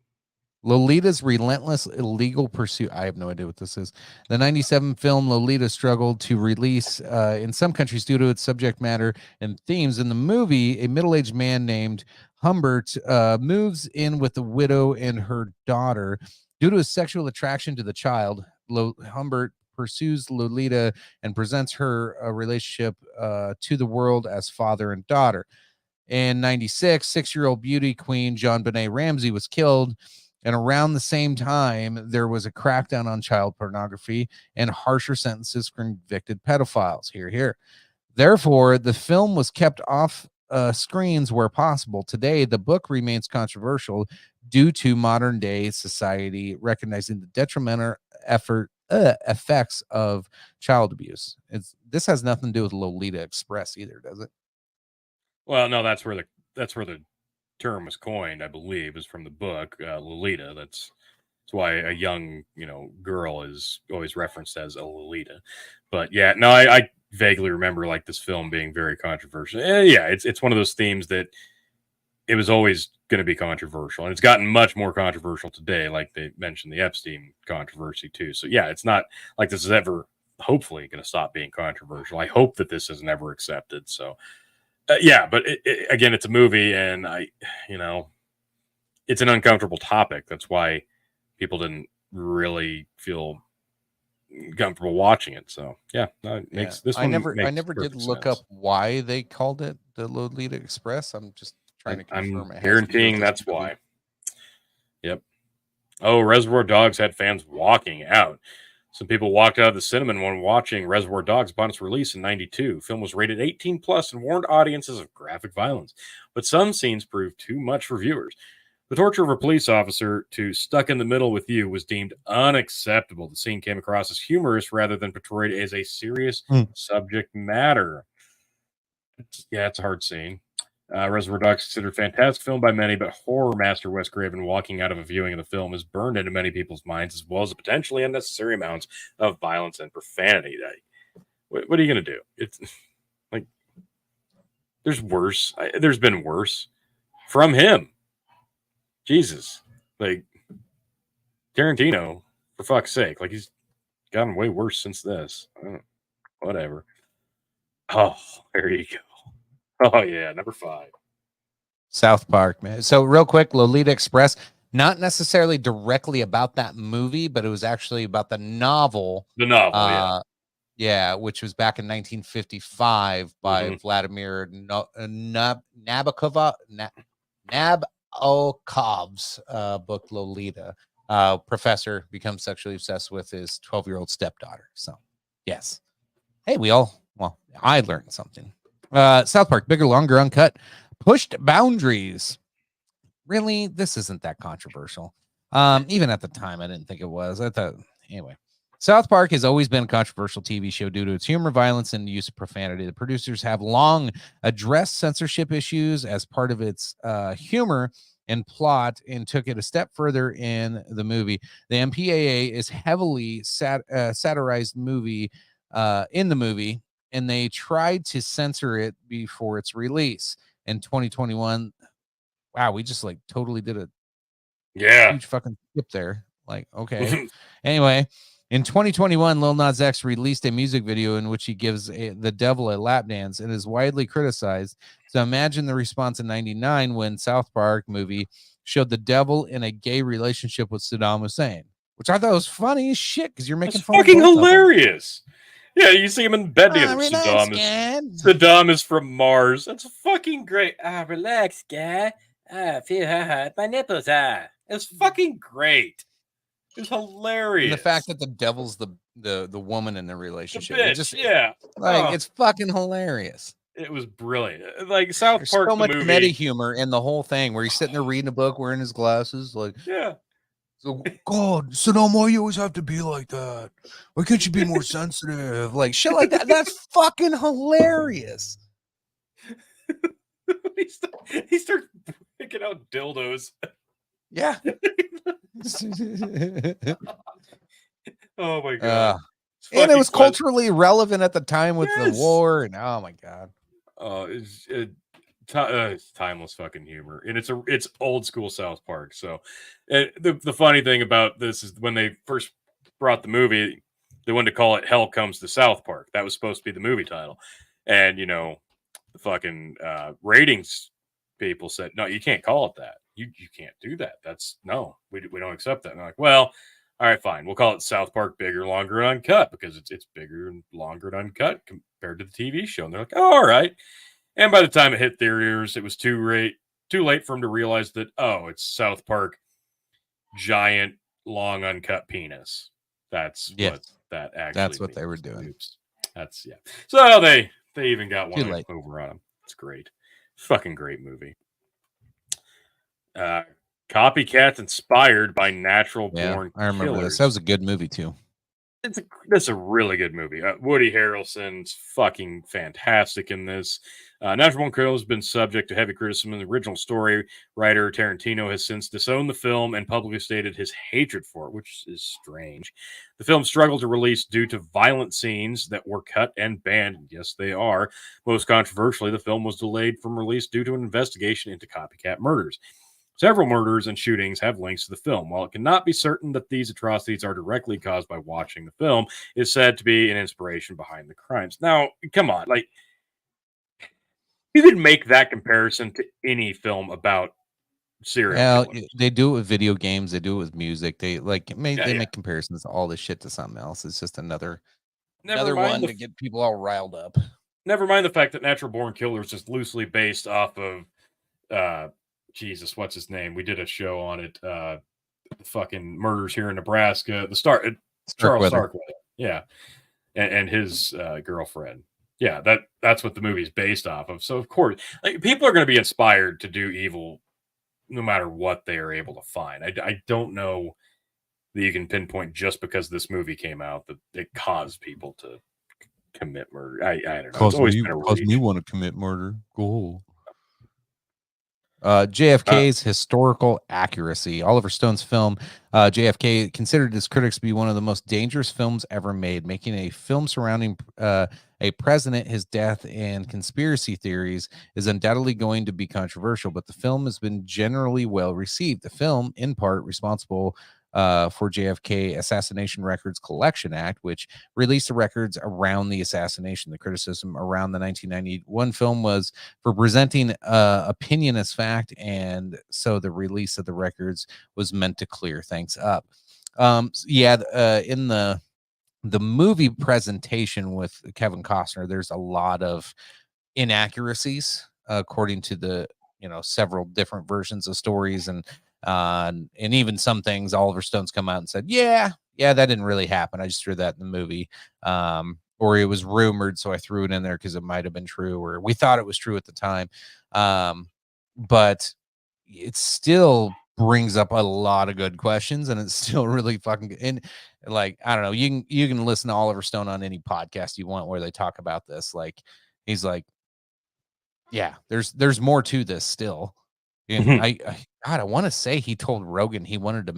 Lolita's relentless illegal pursuit. I have no idea what this is. The 97 film Lolita struggled to release in some countries due to its subject matter and themes. In the movie, a middle-aged man named Humbert moves in with a widow and her daughter. Due to his sexual attraction to the child, Humbert pursues Lolita and presents her a relationship to the world as father and daughter. In 96, 6-year-old beauty queen JonBenet Ramsey was killed. And around the same time, there was a crackdown on child pornography and harsher sentences for convicted pedophiles. Here. Therefore, the film was kept off screens where possible. Today, the book remains controversial due to modern day society recognizing the detrimental effects of child abuse. This has nothing to do with Lolita Express either, does it? Well, no, that's where the term was coined, I believe, is from the book Lolita. That's why a young girl is always referenced as a Lolita. But yeah, no, I vaguely remember like this film being very controversial. Yeah, it's one of those themes that it was always going to be controversial, and it's gotten much more controversial today. Like they mentioned the Epstein controversy too. So yeah, it's not like this is ever hopefully going to stop being controversial. I hope that this is never accepted. So. Yeah, but again, it's a movie, and it's an uncomfortable topic. That's why people didn't really feel comfortable watching it. So yeah, it makes this. I never did look up why they called it the Lolita Express. I'm just trying to confirm. I'm guaranteeing that's why. Yep. Oh, Reservoir Dogs had fans walking out. Some people walked out of the cinema when watching Reservoir Dogs upon its release in 92. The film was rated 18 plus and warned audiences of graphic violence, but some scenes proved too much for viewers. The torture of a police officer to Stuck in the Middle with You was deemed unacceptable. The scene came across as humorous rather than portrayed as a serious subject matter. It's a hard scene. Reservoir Dogs considered a fantastic film by many, but horror master Wes Craven walking out of a viewing of the film is burned into many people's minds, as well as the potentially unnecessary amounts of violence and profanity. What are you going to do? It's like there's worse. There's been worse from him. Jesus, like Tarantino, for fuck's sake, like he's gotten way worse since this. Whatever. Oh, there you go. Oh, yeah, number 5. South Park, man. So real quick, Lolita Express, not necessarily directly about that movie, but it was actually about the novel. The novel, yeah, which was back in 1955 by Vladimir Nabokov's book Lolita. Professor becomes sexually obsessed with his 12-year-old stepdaughter. So, yes. Hey, I learned something. South Park, bigger, longer, uncut, pushed boundaries. Really, this isn't that controversial. Even at the time, I didn't think it was. I thought, anyway. South Park has always been a controversial TV show due to its humor, violence, and use of profanity. The producers have long addressed censorship issues as part of its humor and plot and took it a step further in the movie. The MPAA is heavily satirized movie in the movie, and they tried to censor it before its release in 2021. Wow, we just like totally did a huge fucking skip there. Like, okay. Anyway, in 2021, Lil Nas X released a music video in which he gives the devil a lap dance and is widely criticized. So imagine the response in 99 when South Park movie showed the devil in a gay relationship with Saddam Hussein, which I thought was funny as shit because you're making fun fucking of both hilarious. Yeah, you see him in bed together. Relax, Saddam is from Mars. That's fucking great. Relax, guy. Feel how hot my nipples are. It's fucking great. It's hilarious. And the fact that the devil's the woman in the relationship. Bitch, it just, it's fucking hilarious. It was brilliant. Like South There's Park, so much movie. meta humor in the whole thing where he's sitting there reading a book, wearing his glasses, like, so God, Saddam, why you always have to be like that? Why can't you be more sensitive? Like shit like that. That's fucking hilarious. He starts picking out dildos. Yeah. Oh my God. And it was culturally relevant at the time with the war, and oh my God. It's timeless fucking humor, and it's old school South Park. So the funny thing about this is when they first brought the movie, they wanted to call it Hell Comes to South Park. That was supposed to be the movie title. And the fucking ratings people said, no, you can't call it that. You can't do that. We don't accept that. And I'm like, well, all right, fine. We'll call it South Park Bigger, Longer, and Uncut because it's bigger and longer and uncut compared to the TV show. And they're like, oh, all right. And by the time it hit their ears, it was too late for them to realize that, oh, it's South Park giant, long, uncut penis. That's what that actually That's what means. they were doing. Oops. That's So they even got one over on them. It's great. Fucking great movie. Copycats inspired by Natural Born I remember Killers. this. That was a good movie too. It's a really good movie. Woody Harrelson's fucking fantastic in this. Natural Born Killers has been subject to heavy criticism. The original story writer Tarantino has since disowned the film and publicly stated his hatred for it, which is strange. The film struggled to release due to violent scenes that were cut and banned. Yes, they are. Most controversially, the film was delayed from release due to an investigation into copycat murders. Several murders and shootings have links to the film. While it cannot be certain that these atrocities are directly caused by watching the film, it is said to be an inspiration behind the crimes. Now, come on, like, you could make that comparison to any film about serial killers. They do it with video games. They do it with music. They make comparisons to all this shit to something else. It's just another one to get people all riled up. Never mind the fact that Natural Born Killers is loosely based off of Jesus, what's his name? We did a show on it. Fucking murders here in Nebraska. Charles Starkweather. Yeah, and his girlfriend. Yeah, that's what the movie's based off of. So of course, like, people are going to be inspired to do evil, no matter what they are able to find. I don't know that you can pinpoint just because this movie came out that it caused people to commit murder. I don't know. It's always been a reach. Me want to commit murder. Go. JFK's historical accuracy. Oliver Stone's film JFK considered his critics to be one of the most dangerous films ever made, making a film surrounding a president, his death, and conspiracy theories is undoubtedly going to be controversial, but the film has been generally well received. The film, in part, responsible for JFK Assassination Records Collection Act, which released the records around the assassination. The criticism around the 1991 film was for presenting opinion as fact, and so the release of the records was meant to clear things up. In the movie presentation with Kevin Costner, there's a lot of inaccuracies according to the several different versions of stories, and even some things Oliver Stone's come out and said, yeah, that didn't really happen. I just threw that in the movie. Or it was rumored, so I threw it in there because it might have been true, or we thought it was true at the time. But it still brings up a lot of good questions, and it's still really fucking good. And like, I don't know, you can listen to Oliver Stone on any podcast you want where they talk about this. Like, he's like, yeah, there's more to this still. And I God, I want to say he told Rogan he wanted to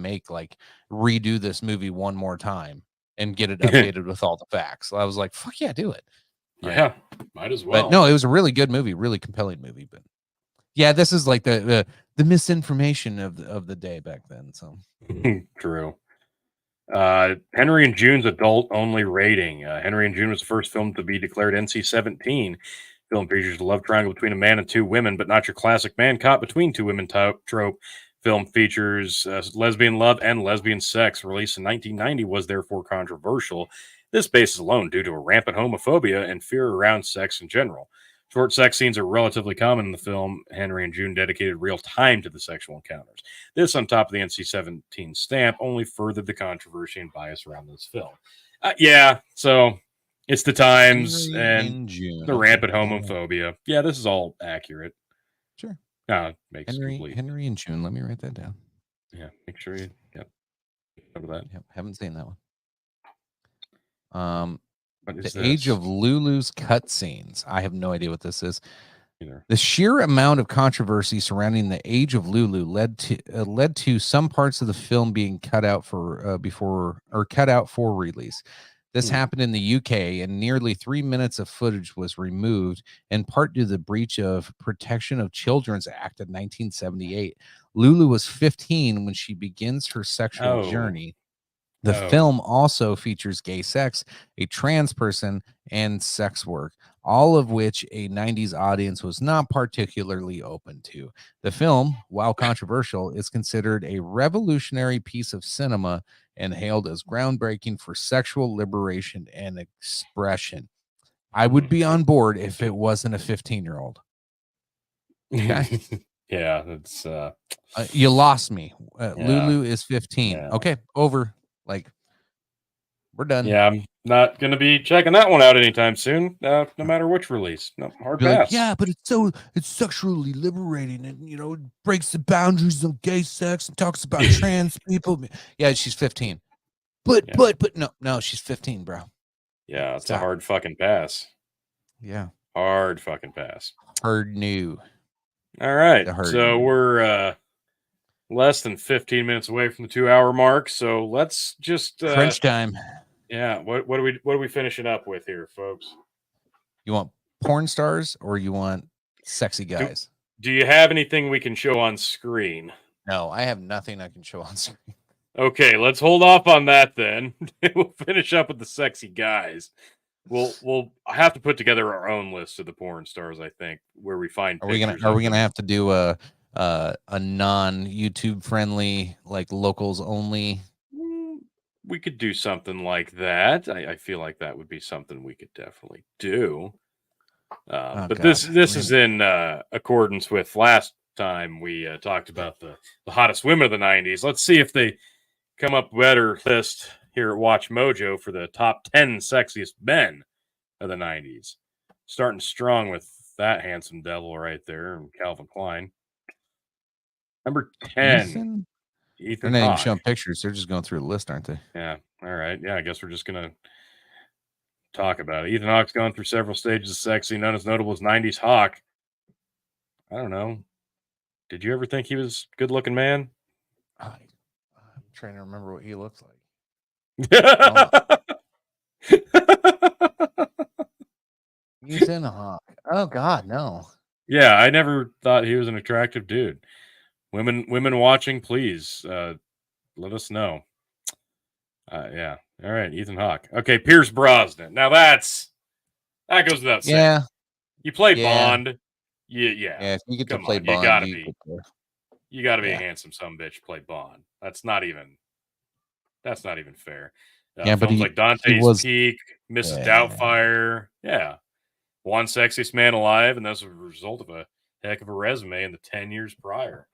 redo this movie one more time and get it updated with all the facts. So I was like, fuck yeah, do it. Yeah, might as well. But no, it was a really good movie, really compelling movie. But yeah, this is like the misinformation of the day back then. So true. Henry and June's adult only rating. Henry and June was the first film to be declared NC-17. Film features a love triangle between a man and two women, but not your classic man caught between two women trope. Film features lesbian love and lesbian sex. Released in 1990 was therefore controversial. This basis alone due to a rampant homophobia and fear around sex in general. Short sex scenes are relatively common in the film. Henry and June dedicated real time to the sexual encounters. This, on top of the NC-17 stamp, only furthered the controversy and bias around this film. Yeah, so it's the times and the rampant homophobia. Yeah, this is all accurate. Sure. Makes complete. Henry and June. Let me write that down. Yeah, make sure you cover that. Yep, haven't seen that one. The Age of Lulu's cutscenes. I have no idea what this is. Either. The sheer amount of controversy surrounding the Age of Lulu led to some parts of the film being cut out for release. This happened in the UK, and nearly 3 minutes of footage was removed, in part due to the breach of Protection of Children's Act of 1978. Lulu was 15 when she begins her sexual journey. The film also features gay sex, a trans person, and sex work, all of which a 90s audience was not particularly open to. The film, while controversial, is considered a revolutionary piece of cinema and hailed as groundbreaking for sexual liberation and expression. I would be on board if it wasn't a 15-year-old. Okay? Yeah, it's you lost me. Lulu is 15. Yeah. Okay, over. We're done. Yeah, I'm not going to be checking that one out anytime soon, no matter which release. No, hard pass. Yeah, but it's sexually liberating, and it breaks the boundaries of gay sex and talks about trans people. Yeah, she's 15. But no, she's 15, bro. Yeah, it's a hard fucking pass. Yeah. Hard fucking pass. Hard new. All right. So we're less than 15 minutes away from the 2-hour mark. So let's just crunch time. Yeah. What are we finishing up with here, folks? You want porn stars or you want sexy guys? Do you have anything we can show on screen? No, I have nothing I can show on screen. Okay, let's hold off on that then. We'll finish up with the sexy guys. We'll have to put together our own list of the porn stars, I think, where we find. Are we gonna have to do a non-YouTube friendly, like locals only? We could do something like that. I feel like that would be something we could definitely do. But this is in accordance with last time we talked about the hottest women of the 90s. Let's see if they come up with a better list here at Watch Mojo for the top 10 sexiest men of the 90s. Starting strong with that handsome devil right there, Calvin Klein. Number 10. Ethan They're not even Hawke. showing pictures. They're just going through the list, aren't they? Yeah. All right. Yeah, I guess we're just going to talk about it. Ethan Hawke's gone through several stages of sexy, none as notable as 90s Hawk. I don't know. Did you ever think he was a good-looking man? I'm trying to remember what he looks like. Ethan Hawke. Oh, God, no. Yeah, I never thought he was an attractive dude. Women watching, please let us know. Yeah. All right, Ethan Hawke. Okay, Pierce Brosnan. Now that goes without saying. Yeah. You played Bond. Yeah. Yeah, if you get to play Bond, you gotta be a handsome sumbitch. Play Bond. That's not even fair. Yeah, but films like Dante's Peak, Mrs. Doubtfire. Yeah. One sexiest man alive, and that's a result of a heck of a resume in the 10 years prior.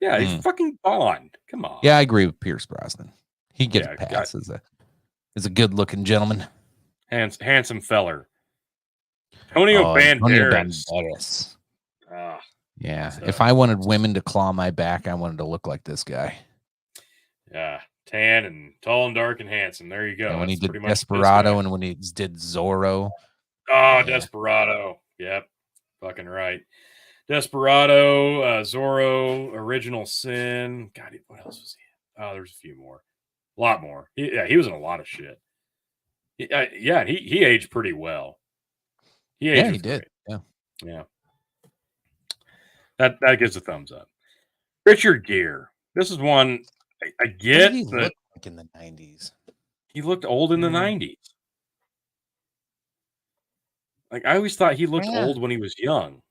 Yeah, he's fucking Bond. Come on. Yeah, I agree with Pierce Brosnan. He gets a pass as a good-looking gentleman. Handsome feller. Antonio Banderas. Yeah, if I wanted women to claw my back, I wanted to look like this guy. Yeah, tan and tall and dark and handsome. There you go. And when he did Desperado and when he did Zorro. Oh, yeah. Desperado. Yep. Fucking right. Desperado, Zorro, Original Sin. God, what else was he in? Oh, there's a few more. A lot more. He was in a lot of shit. He aged pretty well. He aged did. great. Yeah. That gives a thumbs up. Richard Gere. This is one I get. What did he look like in the 90s? He looked old in the 90s. Like, I always thought he looked old when he was young.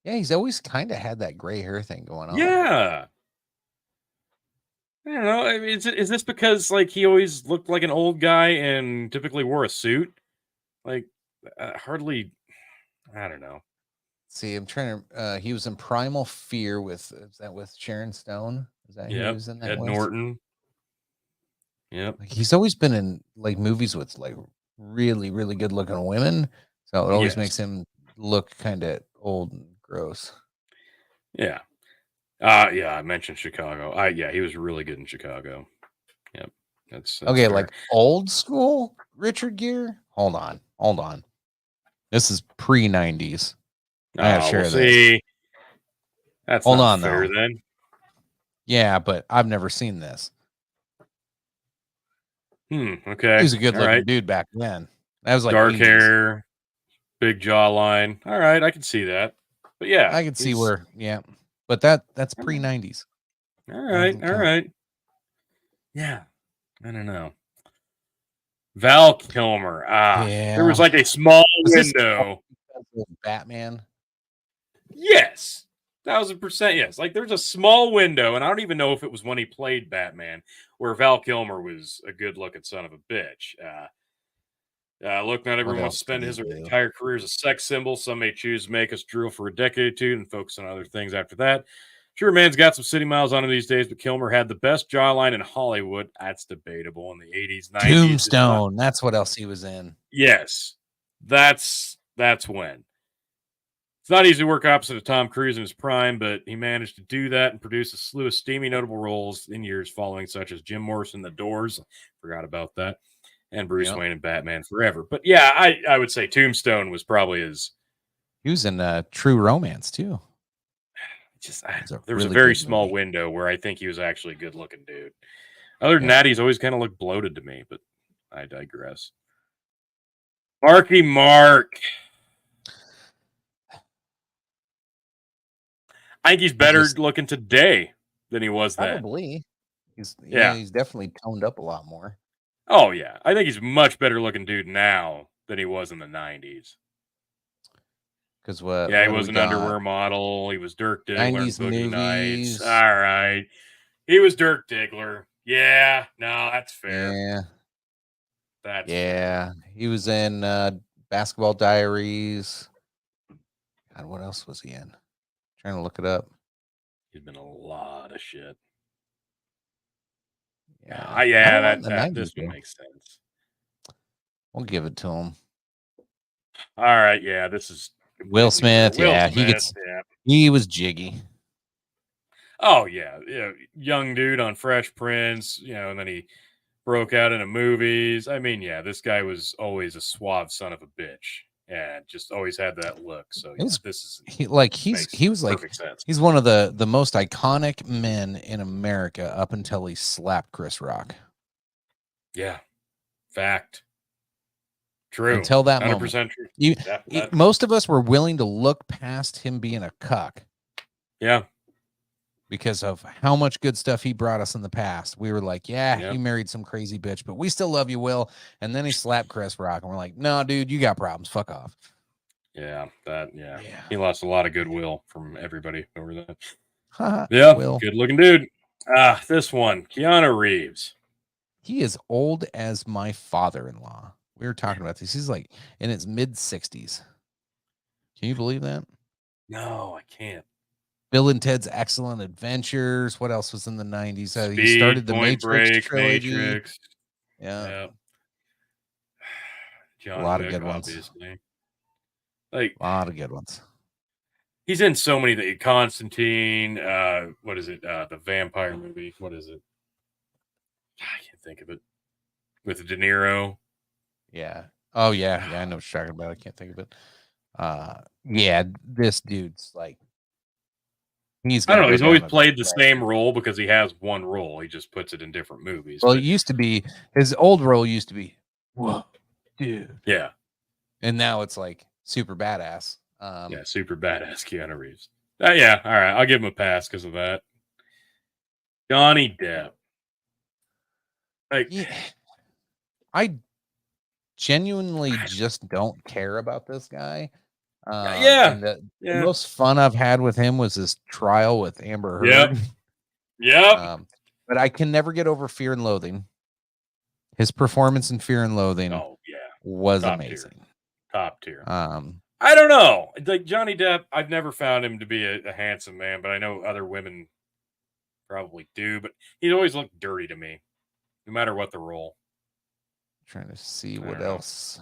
Yeah, he's always kind of had that gray hair thing going on. Yeah. I don't know. I mean, is this because like he always looked like an old guy and typically wore a suit? Like, hardly. I don't know. See, I'm trying to. He was in Primal Fear with Sharon Stone? Is that who he was in that? Ed Norton. Yep. Like, he's always been in like movies with like really, really good looking women, so it always makes him look kind of old and gross. Yeah. I mentioned Chicago. He was really good in Chicago. Yep. That's okay, fair. like old school Richard Gere. Hold on. This is pre-90s. I gotta share this. That's hold not on fair, though. then. Yeah, but I've never seen this. Okay. He was a good-looking dude back then. That was like dark 80s. hair, big jawline. All right, I can see that. But yeah, I can see where. Yeah, but that's pre-90s. All right. Yeah, I don't know. Val Kilmer. There was like a small window. Batman. Yes, 1000%. Yes, like there's a small window, and I don't even know if it was when he played Batman, where Val Kilmer was a good-looking son of a bitch. Look, not everyone wants to spend his entire career as a sex symbol. Some may choose to make us drool for a decade or two and focus on other things after that. Sure, man's got some city miles on him these days, but Kilmer had the best jawline in Hollywood. That's debatable in the 80s, 90s. Tombstone. That's what else he was in. Yes, that's when. It's not easy to work opposite of Tom Cruise in his prime, but he managed to do that and produce a slew of steamy, notable roles in years following, such as Jim Morrison, The Doors. Forgot about that. And Bruce Wayne and Batman Forever. But yeah, I would say Tombstone was probably his. He was in True Romance too. There was a very small window where I think he was actually a good looking dude. Other than that, he's always kind of looked bloated to me, but I digress. Marky Mark. I think he's better looking today than he was then. Probably. He's definitely toned up a lot more. Oh, yeah. I think he's a much better looking dude now than he was in the 90s. Because what? Yeah, he was an underwear model. He was Dirk Diggler. 90s Boogie movies. Nights. All right. He was Dirk Diggler. Yeah. No, that's fair. Yeah. Fair. He was in Basketball Diaries. God, what else was he in? Trying to look it up. He's been a lot of shit. Yeah. This one makes sense. We'll give it to him. All right. Yeah. This is Will Smith. He was jiggy. Oh yeah. Young dude on Fresh Prince, and then he broke out into movies. I mean, yeah, this guy was always a suave son of a bitch and just always had that look. So he's one of the most iconic men in America up until he slapped Chris Rock. Yeah. Fact. True. Until that 100% moment. True. Most of us were willing to look past him being a cuck. Yeah. Because of how much good stuff he brought us in the past. We were like, he married some crazy bitch, but we still love you, Will. And then he slapped Chris Rock, and we're like, no, dude, you got problems. Fuck off. Yeah, he lost a lot of goodwill from everybody over that. Yeah, good looking dude. This one, Keanu Reeves. He is old as my father-in-law. We were talking about this. He's like in his mid-60s. Can you believe that? No, I can't. Bill and Ted's Excellent Adventures. What else was in the 90s? He started the Matrix trilogy. Matrix. Yeah. John a lot Wick, of good ones. Obviously. Like a lot of good ones. He's in so many things. Constantine. What is it? The vampire movie. What is it? I can't think of it. With De Niro. Yeah. Oh yeah. Yeah, I know what you're talking about. I can't think of it. Yeah, this dude's like, he's I don't know. gonna He's go always down as played the great. same role because he has one role. He just puts it in different movies. Well, but it used to be his old role used to be, whoa, dude, yeah, and now it's like super badass. yeah, super badass Keanu Reeves. Yeah, all right. I'll give him a pass because of that. Johnny Depp. Like, yeah, I genuinely just don't care about this guy. yeah, And the yeah. most fun I've had with him was his trial with Amber Yep. Heard. Yep. But I can never get over Fear and Loathing. His performance in Fear and Loathing was Top amazing. Tier. Top tier. I don't know. Like Johnny Depp, I've never found him to be a handsome man, but I know other women probably do. But he's always looked dirty to me, no matter what the role. Trying to see what else.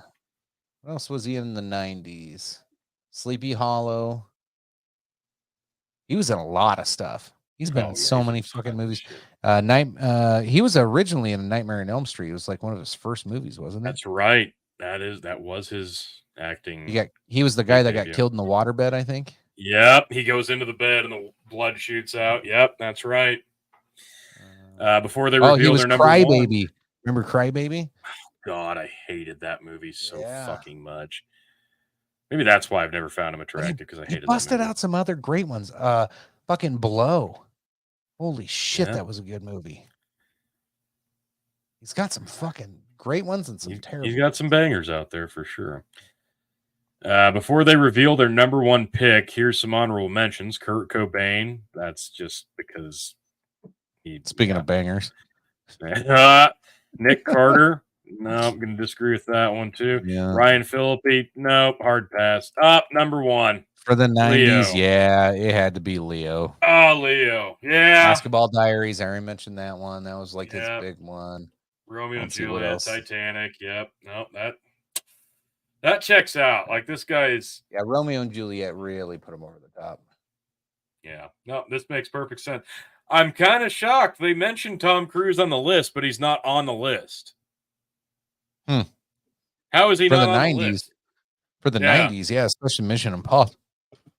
What else was he in the 90s? Sleepy Hollow. He was in a lot of stuff. He's been in so many fucking movies. He was originally in Nightmare on Elm Street. It was like one of his first movies, wasn't it? That's right. That was his acting. He was the guy that got killed in the waterbed, I think. Yep, he goes into the bed and the blood shoots out. Yep, that's right. Before they revealed their number Crybaby. one. Remember Crybaby? God, I hated that movie so fucking much. Maybe that's why I've never found him attractive, because I hated he busted out some other great ones. Fucking Blow. Holy shit, that was a good movie. He's got some fucking great ones and some terrible. He's got some bangers out there for sure. Before they reveal their number one pick, here's some honorable mentions. Kurt Cobain. That's just because he. Speaking of bangers. Nick Carter. No, I'm going to disagree with that one too. Yeah. Ryan Phillippe. Nope, hard pass. Number one. For the 90s, Leo. yeah, it had to be Leo. Oh, Leo. Yeah. Basketball Diaries. I already mentioned that one. That was like his big one. Romeo and Juliet, Titanic. Yep. No, that checks out. Like, this guy is. Yeah, Romeo and Juliet really put him over the top. Yeah. No, this makes perfect sense. I'm kind of shocked. They mentioned Tom Cruise on the list, but he's not on the list. How is he not on the list? For the 90s, yeah, especially Mission Impossible.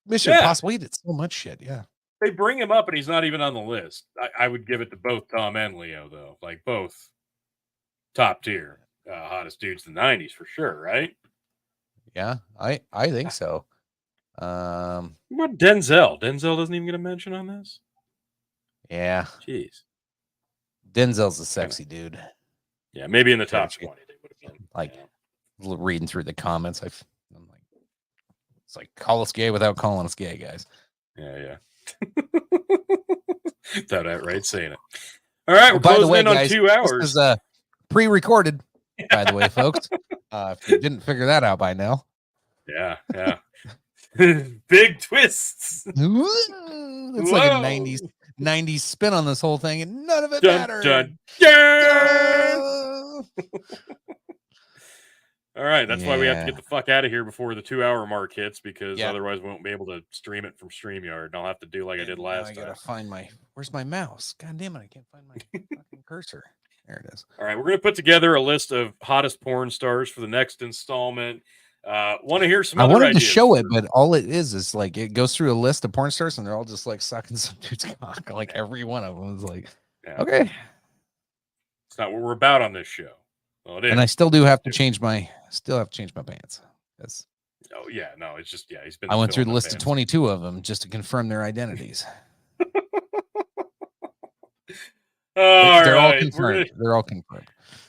Mission Impossible, he did so much shit, yeah. They bring him up, and he's not even on the list. I would give it to both Tom and Leo, though. Like, both top tier, hottest dudes in the 90s for sure, right? Yeah, I think so. What about Denzel? Denzel doesn't even get a mention on this? Yeah. Jeez. Denzel's a sexy dude. Yeah, maybe in the top 20 they would have been. Like, reading through the comments, I'm like, it's like, call us gay without calling us gay, guys. Yeah. Without outright saying it. All right, we're by the way, closing in guys, on 2 hours. This is pre-recorded, by the way, folks. If you didn't figure that out by now. Yeah. Big twists. It's like a 90s spin on this whole thing, and none of it mattered. All right, that's why we have to get the fuck out of here before the 2-hour mark hits, because otherwise we won't be able to stream it from StreamYard, and I'll have to do like I did last time. I gotta find where's my mouse? God damn it, I can't find my fucking cursor. There it is. All right, we're gonna put together a list of hottest porn stars for the next installment. Want to hear some? I other wanted ideas to show it, but all it is like it goes through a list of porn stars, and they're all just like sucking some dude's cock. Like every one of them is like, okay. It's not what we're about on this show. Well, it is. And I still have to change my pants. That's. Oh yeah, no, it's just he's been. I went through the list of 22 of them just to confirm their identities. They're all confirmed. They're all confirmed.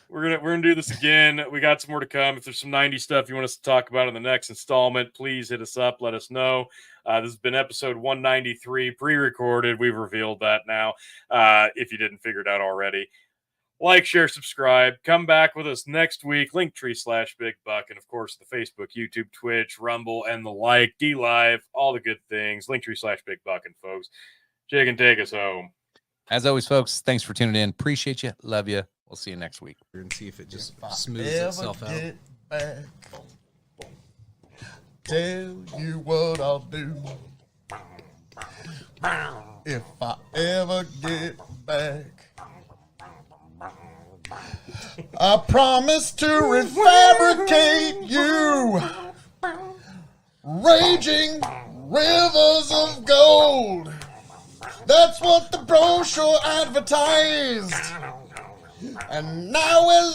We're gonna do this again. We got some more to come. If there's some 90s stuff you want us to talk about in the next installment, please hit us up. Let us know. This has been episode 193, pre-recorded. We've revealed that now. If you didn't figure it out already, like, share, subscribe. Come back with us next week. Linktree/Big Buck, and of course the Facebook, YouTube, Twitch, Rumble, and the like. D-Live, all the good things. Linktree/Big Buck, and folks, Jake and take us home. As always, folks, thanks for tuning in. Appreciate you. Love you. We'll see you next week. And see if it just smooths itself out. Back, tell you what I'll do. If I ever get back, I promise to refabricate you Raging rivers of gold. That's what the brochure advertised. And now we're